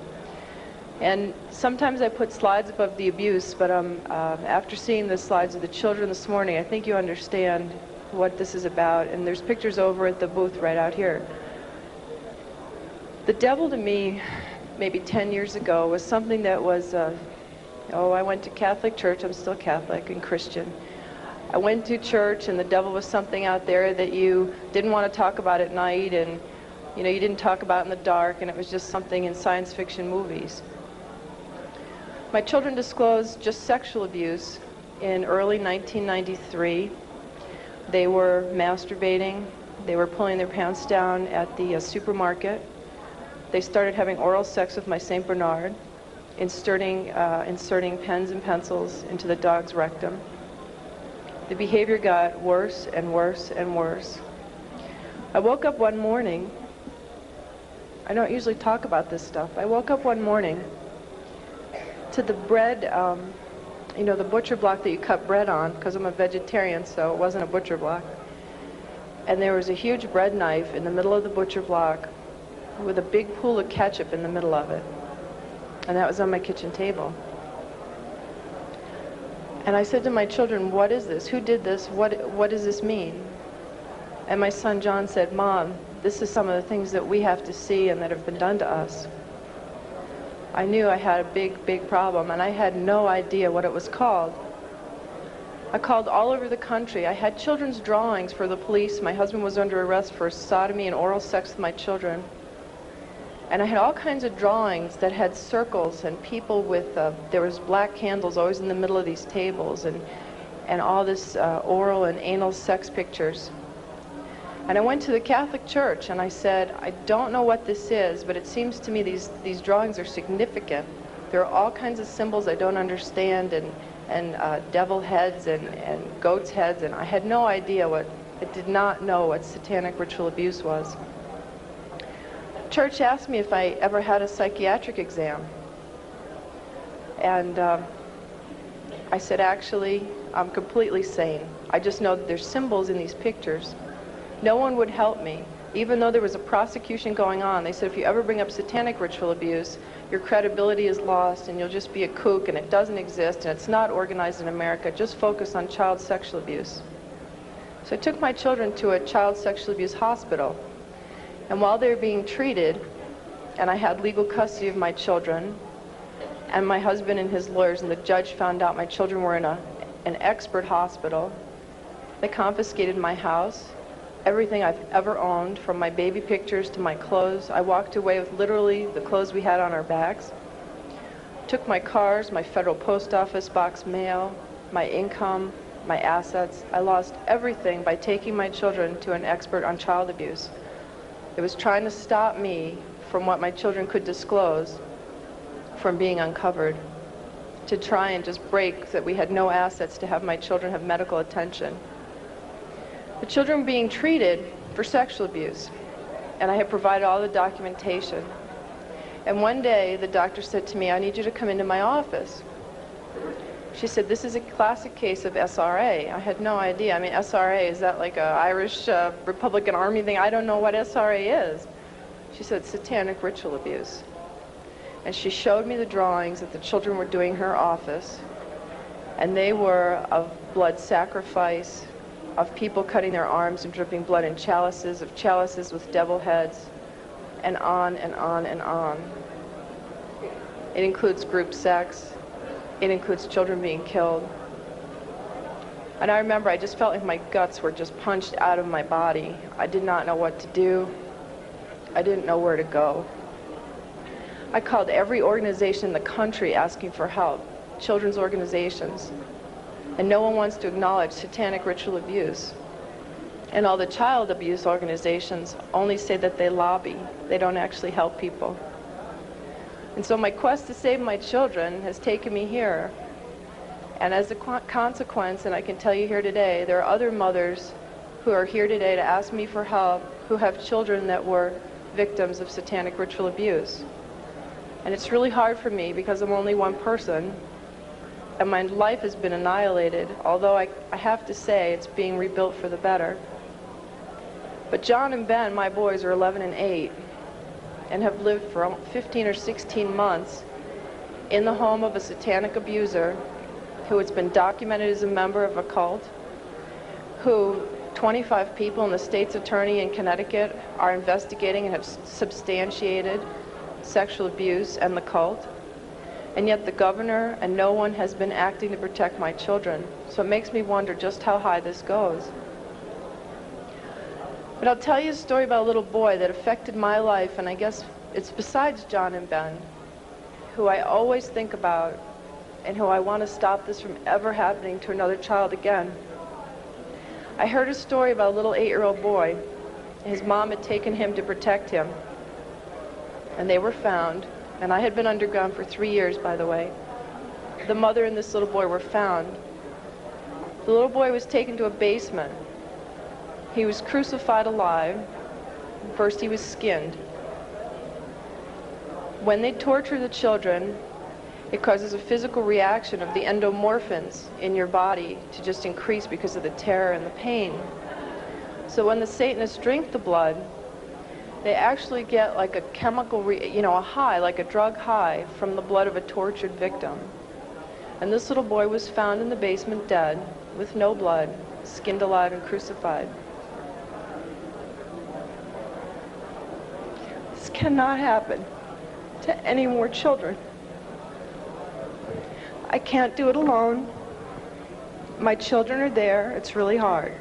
And sometimes I put slides above the abuse, but after seeing the slides of the children this morning, I think you understand what this is about. And there's pictures over at the booth right out here. The devil to me, maybe 10 years ago, was something that was, I went to Catholic church. I'm still Catholic and Christian. I went to church, and the devil was something out there that you didn't want to talk about at night, and you didn't talk about in the dark, and it was just something in science fiction movies. My children disclosed just sexual abuse in early 1993. They were masturbating. They were pulling their pants down at the supermarket. They started having oral sex with my St. Bernard, inserting pens and pencils into the dog's rectum. The behavior got worse and worse and worse. I woke up one morning. I don't usually talk about this stuff. I woke up one morning to the bread, the butcher block that you cut bread on, because I'm a vegetarian, so it wasn't a butcher block. And there was a huge bread knife in the middle of the butcher block with a big pool of ketchup in the middle of it. And that was on my kitchen table. And I said to my children, what is this? Who did this? What does this mean? And my son John said, Mom, this is some of the things that we have to see and that have been done to us. I knew I had a big, big problem, and I had no idea what it was called. I called all over the country. I had children's drawings for the police. My husband was under arrest for sodomy and oral sex with my children. And I had all kinds of drawings that had circles and people with, there was black candles always in the middle of these tables, and all this oral and anal sex pictures. And I went to the Catholic Church and I said, I don't know what this is, but it seems to me these drawings are significant. There are all kinds of symbols I don't understand, and devil heads and goats heads, and I had no idea I did not know what satanic ritual abuse was. Church asked me if I ever had a psychiatric exam. And I said, actually, I'm completely sane. I just know that there's symbols in these pictures. No one would help me. Even though there was a prosecution going on, they said if you ever bring up satanic ritual abuse, your credibility is lost and you'll just be a kook and it doesn't exist and it's not organized in America. Just focus on child sexual abuse. So I took my children to a child sexual abuse hospital. And while they were being treated, and I had legal custody of my children, and my husband and his lawyers and the judge found out my children were in an expert hospital, they confiscated my house, everything I've ever owned, from my baby pictures to my clothes. I walked away with literally the clothes we had on our backs. Took my cars, my federal post office box mail, my income, my assets. I lost everything by taking my children to an expert on child abuse. It was trying to stop me from what my children could disclose from being uncovered, to try and just break that we had no assets to have my children have medical attention. The children were being treated for sexual abuse, and I had provided all the documentation. And one day the doctor said to me, I need you to come into my office. She said, this is a classic case of SRA. I had no idea. I mean, SRA, is that like an Irish Republican Army thing? I don't know what SRA is. She said, satanic ritual abuse. And she showed me the drawings that the children were doing in her office, and they were of blood sacrifice, of people cutting their arms and dripping blood in chalices, of chalices with devil heads, and on and on and on. It includes group sex. It includes children being killed. And I remember I just felt like my guts were just punched out of my body. I did not know what to do. I didn't know where to go. I called every organization in the country asking for help, children's organizations. And no one wants to acknowledge satanic ritual abuse. And all the child abuse organizations only say that they lobby. They don't actually help people. And so my quest to save my children has taken me here. And as a consequence, and I can tell you here today, there are other mothers who are here today to ask me for help, who have children that were victims of satanic ritual abuse. And it's really hard for me because I'm only one person, and my life has been annihilated, although I have to say it's being rebuilt for the better. But John and Ben, my boys, are 11 and 8, and have lived for 15 or 16 months in the home of a satanic abuser who has been documented as a member of a cult, who 25 people and the state's attorney in Connecticut are investigating and have substantiated sexual abuse and the cult. And yet the governor and no one has been acting to protect my children. So it makes me wonder just how high this goes. But I'll tell you a story about a little boy that affected my life, and I guess it's besides John and Ben, who I always think about and who I want to stop this from ever happening to another child again. I heard a story about a little 8-year-old boy. His mom had taken him to protect him, and they were found. And I had been underground for 3 years, by the way. The mother and this little boy were found. The little boy was taken to a basement. He was crucified alive. First he was skinned. When they torture the children, it causes a physical reaction of the endomorphins in your body to just increase because of the terror and the pain. So when the Satanists drink the blood, they actually get like a chemical, a high, like a drug high from the blood of a tortured victim. And this little boy was found in the basement dead, with no blood, skinned alive and crucified. This cannot happen to any more children. I can't do it alone. My children are there. It's really hard.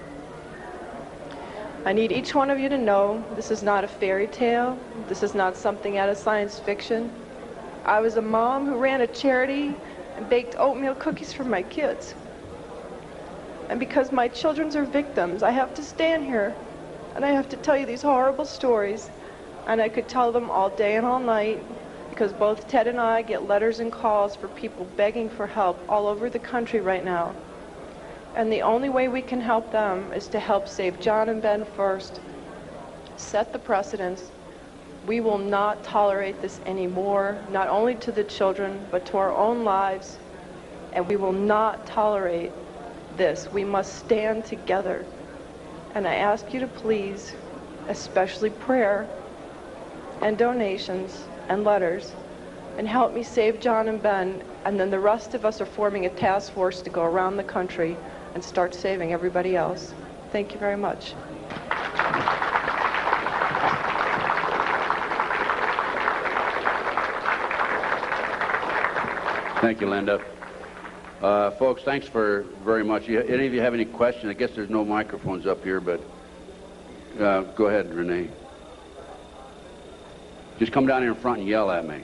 I need each one of you to know this is not a fairy tale. This is not something out of science fiction. I was a mom who ran a charity and baked oatmeal cookies for my kids. And because my children are victims, I have to stand here and I have to tell you these horrible stories. And I could tell them all day and all night, because both Ted and I get letters and calls for people begging for help all over the country right now. And the only way we can help them is to help save John and Ben first, set the precedence. We will not tolerate this anymore, not only to the children, but to our own lives. And we will not tolerate this. We must stand together. And I ask you to please, especially prayer and donations and letters, and help me save John and Ben. And then the rest of us are forming a task force to go around the country and start saving everybody else. Thank you very much. Thank you, Linda. Folks, thanks very much. Any of you have any questions? I guess there's no microphones up here, but go ahead, Renee. Just come down here in front and yell at me.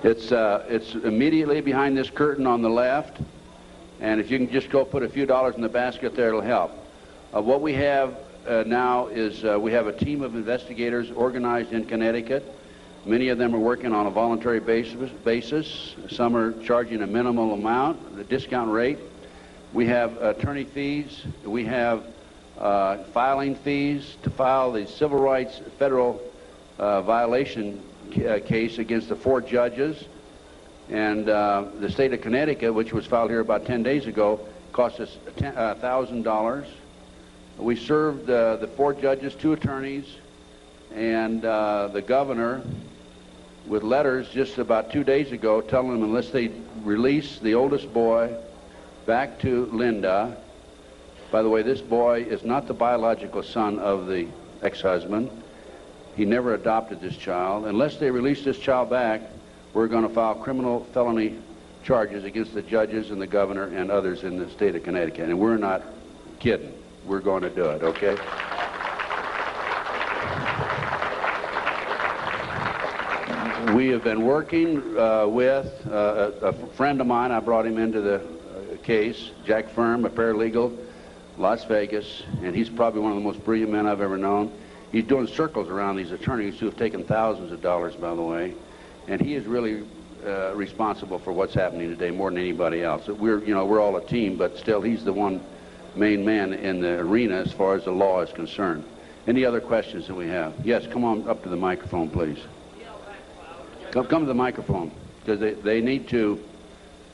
It's immediately behind this curtain on the left, and if you can just go put a few dollars in the basket there, it'll help. What we have now is we have a team of investigators organized in Connecticut. Many of them are working on a voluntary basis. Some are charging a minimal amount, the discount rate. We have attorney fees. We have filing fees to file the civil rights federal violation case against the 4 judges. And the state of Connecticut, which was filed here about 10 days ago, cost us $1,000. We served the 4 judges, 2 attorneys, and the governor with letters just about 2 days ago telling them unless they release the oldest boy back to Linda. By the way, this boy is not the biological son of the ex-husband. He never adopted this child. Unless they release this child back, we're going to file criminal felony charges against the judges and the governor and others in the state of Connecticut. And we're not kidding. We're going to do it, okay? We have been working with a friend of mine. I brought him into the case, Jack Firm, a paralegal, Las Vegas, and he's probably one of the most brilliant men I've ever known. He's doing circles around these attorneys who have taken thousands of dollars, by the way, and he is really responsible for what's happening today more than anybody else. We're all a team, but still he's the one main man in the arena as far as the law is concerned. Any other questions that we have? Yes, come on up to the microphone, please. Come to the microphone, because they need to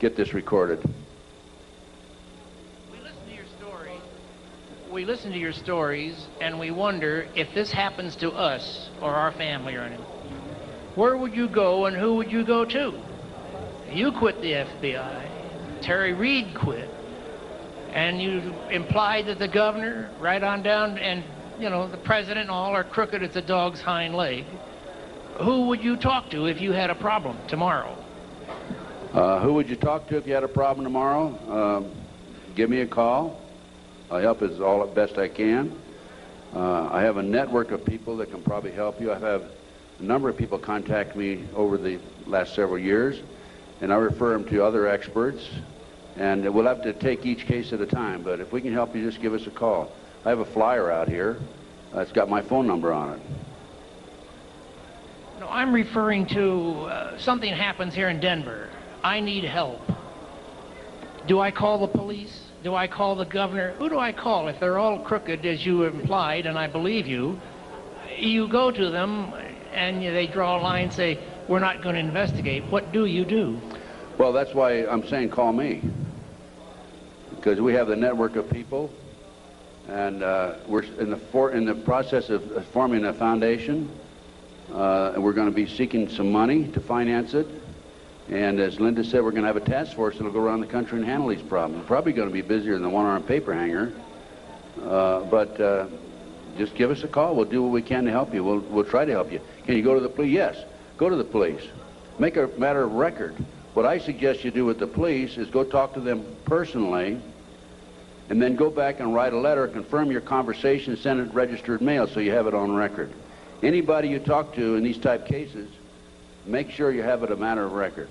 get this recorded. We listen to your stories, and we wonder if this happens to us or our family or anything. Where would you go, and who would you go to? You quit the FBI. Terry Reid quit. And you implied that the governor, right on down, and, the president and all are crooked as a dog's hind leg. Who would you talk to if you had a problem tomorrow? Who would you talk to if you had a problem tomorrow? Give me a call. I'll help as best I can. I have a network of people that can probably help you. I've had a number of people contact me over the last several years, and I refer them to other experts, and we'll have to take each case at a time, but if we can help you, just give us a call. I have a flyer out here. It's got my phone number on it. No, I'm referring to something happens here in Denver. I need help. Do I call the police? Do I call the governor? Who do I call? If they're all crooked, as you implied, and I believe you, you go to them and they draw a line and say, we're not going to investigate. What do you do? Well, that's why I'm saying call me. Because we have the network of people, and we're in the process of forming a foundation, and we're going to be seeking some money to finance it. And as Linda said, we're going to have a task force that will go around the country and handle these problems. We're probably going to be busier than the one-armed paper hanger, but just give us a call. We'll do what we can to help you. We'll try to help you. Can you go to the police? Yes, go to the police. Make a matter of record. What I suggest you do with the police is go talk to them personally, and then go back and write a letter, confirm your conversation, send it registered mail so you have it on record. Anybody you talk to in these type cases, make sure you have it a matter of record.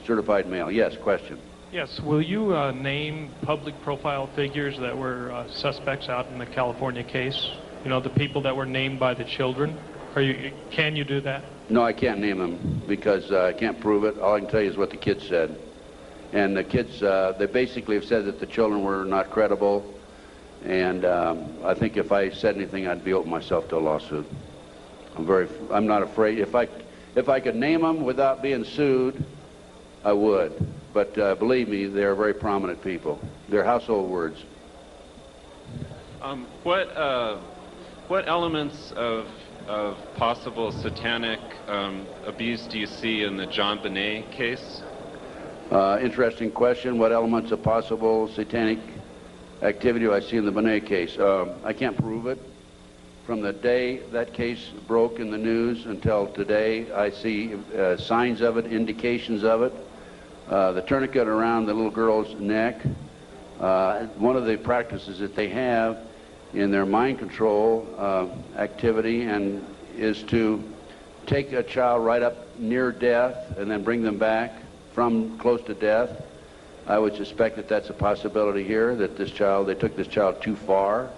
Certified mail. Yes, question. Yes, will you name public profile figures that were suspects out in the California case? The people that were named by the children? Can you do that? No, I can't name them because I can't prove it. All I can tell you is what the kids said. And the kids, they basically have said that the children were not credible. And I think if I said anything, I'd be open myself to a lawsuit. I'm not afraid. If I could name them without being sued, I would. But believe me, they're very prominent people. They're household words. What elements of possible satanic abuse do you see in the JonBenét case? Interesting question. What elements of possible satanic activity do I see in the Benet case? I can't prove it. From the day that case broke in the news until today, I see signs of it, indications of it. The tourniquet around the little girl's neck. One of the practices that they have in their mind control activity is to take a child right up near death and then bring them back from close to death. I would suspect that that's a possibility here, that they took this child too far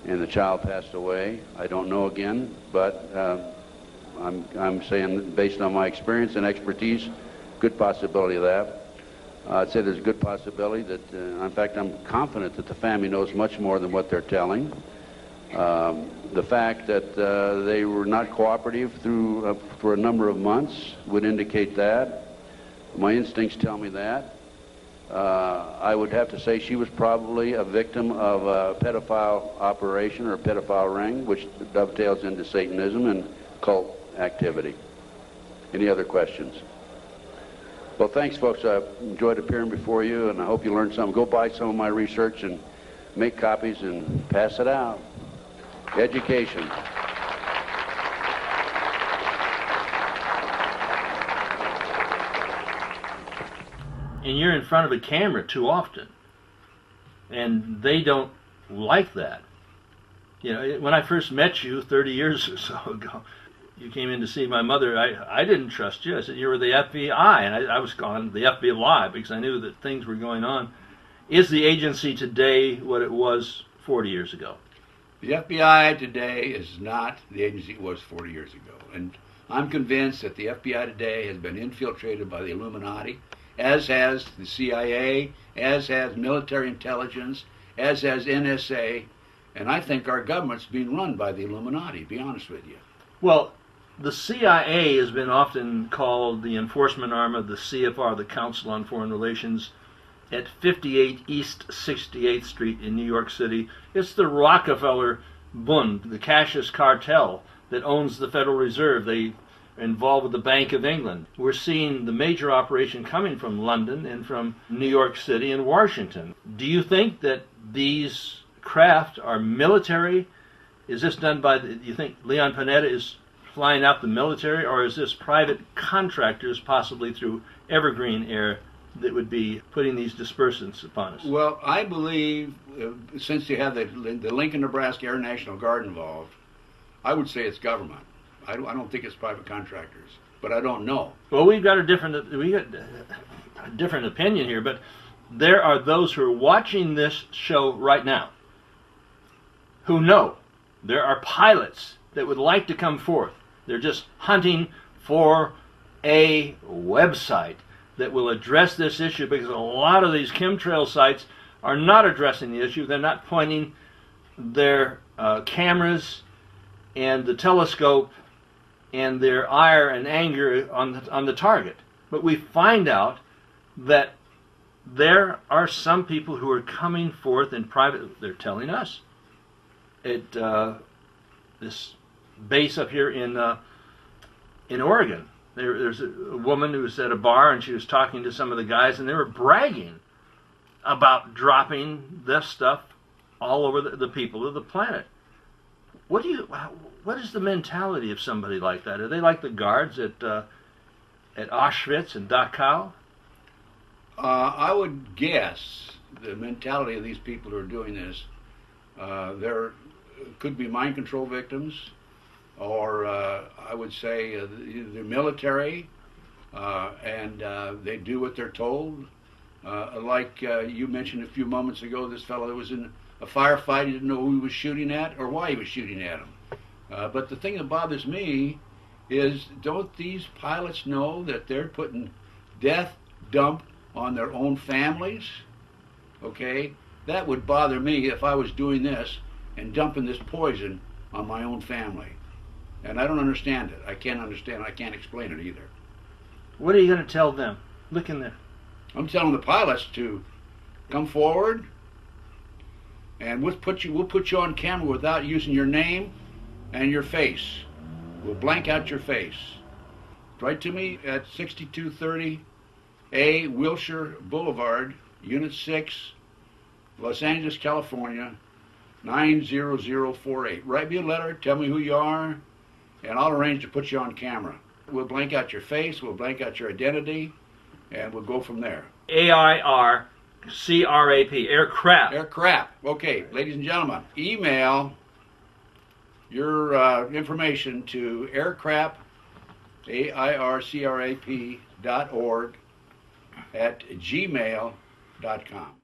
and the child passed away. I don't know again, but I'm saying based on my experience and expertise, good possibility of that. I'd say there's a good possibility that, in fact, I'm confident that the family knows much more than what they're telling. The fact that they were not cooperative for a number of months would indicate that. My instincts tell me that. I would have to say she was probably a victim of a pedophile operation or a pedophile ring, which dovetails into Satanism and cult activity. Any other questions? Well, thanks, folks. I enjoyed appearing before you, and I hope you learned something. Go buy some of my research and make copies and pass it out. Education. And you're in front of a camera too often, and they don't like that. When I first met you 30 years or so ago, you came in to see my mother. I didn't trust you. I said you were the FBI, and I was calling the FBI because I knew that things were going on. Is the agency today what it was 40 years ago? The FBI today is not the agency it was 40 years ago. And I'm convinced that the FBI today has been infiltrated by the Illuminati, as has the CIA, as has military intelligence, as has NSA, and I think our government's being run by the Illuminati, to be honest with you. Well, the CIA has been often called the enforcement arm of the CFR, the Council on Foreign Relations, at 58 East 68th Street in New York City. It's the Rockefeller Bund, the Cassius cartel that owns the Federal Reserve. They are involved with the Bank of England. We're seeing the major operation coming from London and from New York City and Washington. Do you think that these craft are military? Is this done by, do you think Leon Panetta is flying out the military, or is this private contractors, possibly through Evergreen Air, that would be putting these dispersants upon us? Well, I believe, since you have the Lincoln, Nebraska Air National Guard involved, I would say it's government. I don't think it's private contractors, but I don't know. Well, we got a different opinion here, but there are those who are watching this show right now who know there are pilots that would like to come forth. They're just hunting for a website that will address this issue, because a lot of these chemtrail sites are not addressing the issue. They're not pointing their cameras and the telescope and their ire and anger on the target. But we find out that there are some people who are coming forth in private. They're telling us at this base up here in Oregon. There's a woman who was at a bar, and she was talking to some of the guys, and they were bragging about dropping this stuff all over the people of the planet. What is the mentality of somebody like that? Are they like the guards at Auschwitz and Dachau? I would guess the mentality of these people who are doing this, there could be mind control victims, or I would say the military, and they do what they're told. Like you mentioned a few moments ago, this fellow that was in a firefight, he didn't know who he was shooting at or why he was shooting at him. But the thing that bothers me is, don't these pilots know that they're putting death dump on their own families? Okay? That would bother me if I was doing this and dumping this poison on my own family. And I don't understand it. I can't understand it. I can't explain it either. What are you going to tell them? Look in there. I'm telling the pilots to come forward, and we'll put you on camera without using your name and your face. We'll blank out your face. Write to me at 6230A Wilshire Boulevard, Unit 6, Los Angeles, California, 90048. Write me a letter, tell me who you are, and I'll arrange to put you on camera. We'll blank out your face, we'll blank out your identity, and we'll go from there. AIRCRAP, aircraft. Aircraft. Okay, ladies and gentlemen, email your information to aircraft, AIRCRAP.org at gmail.com.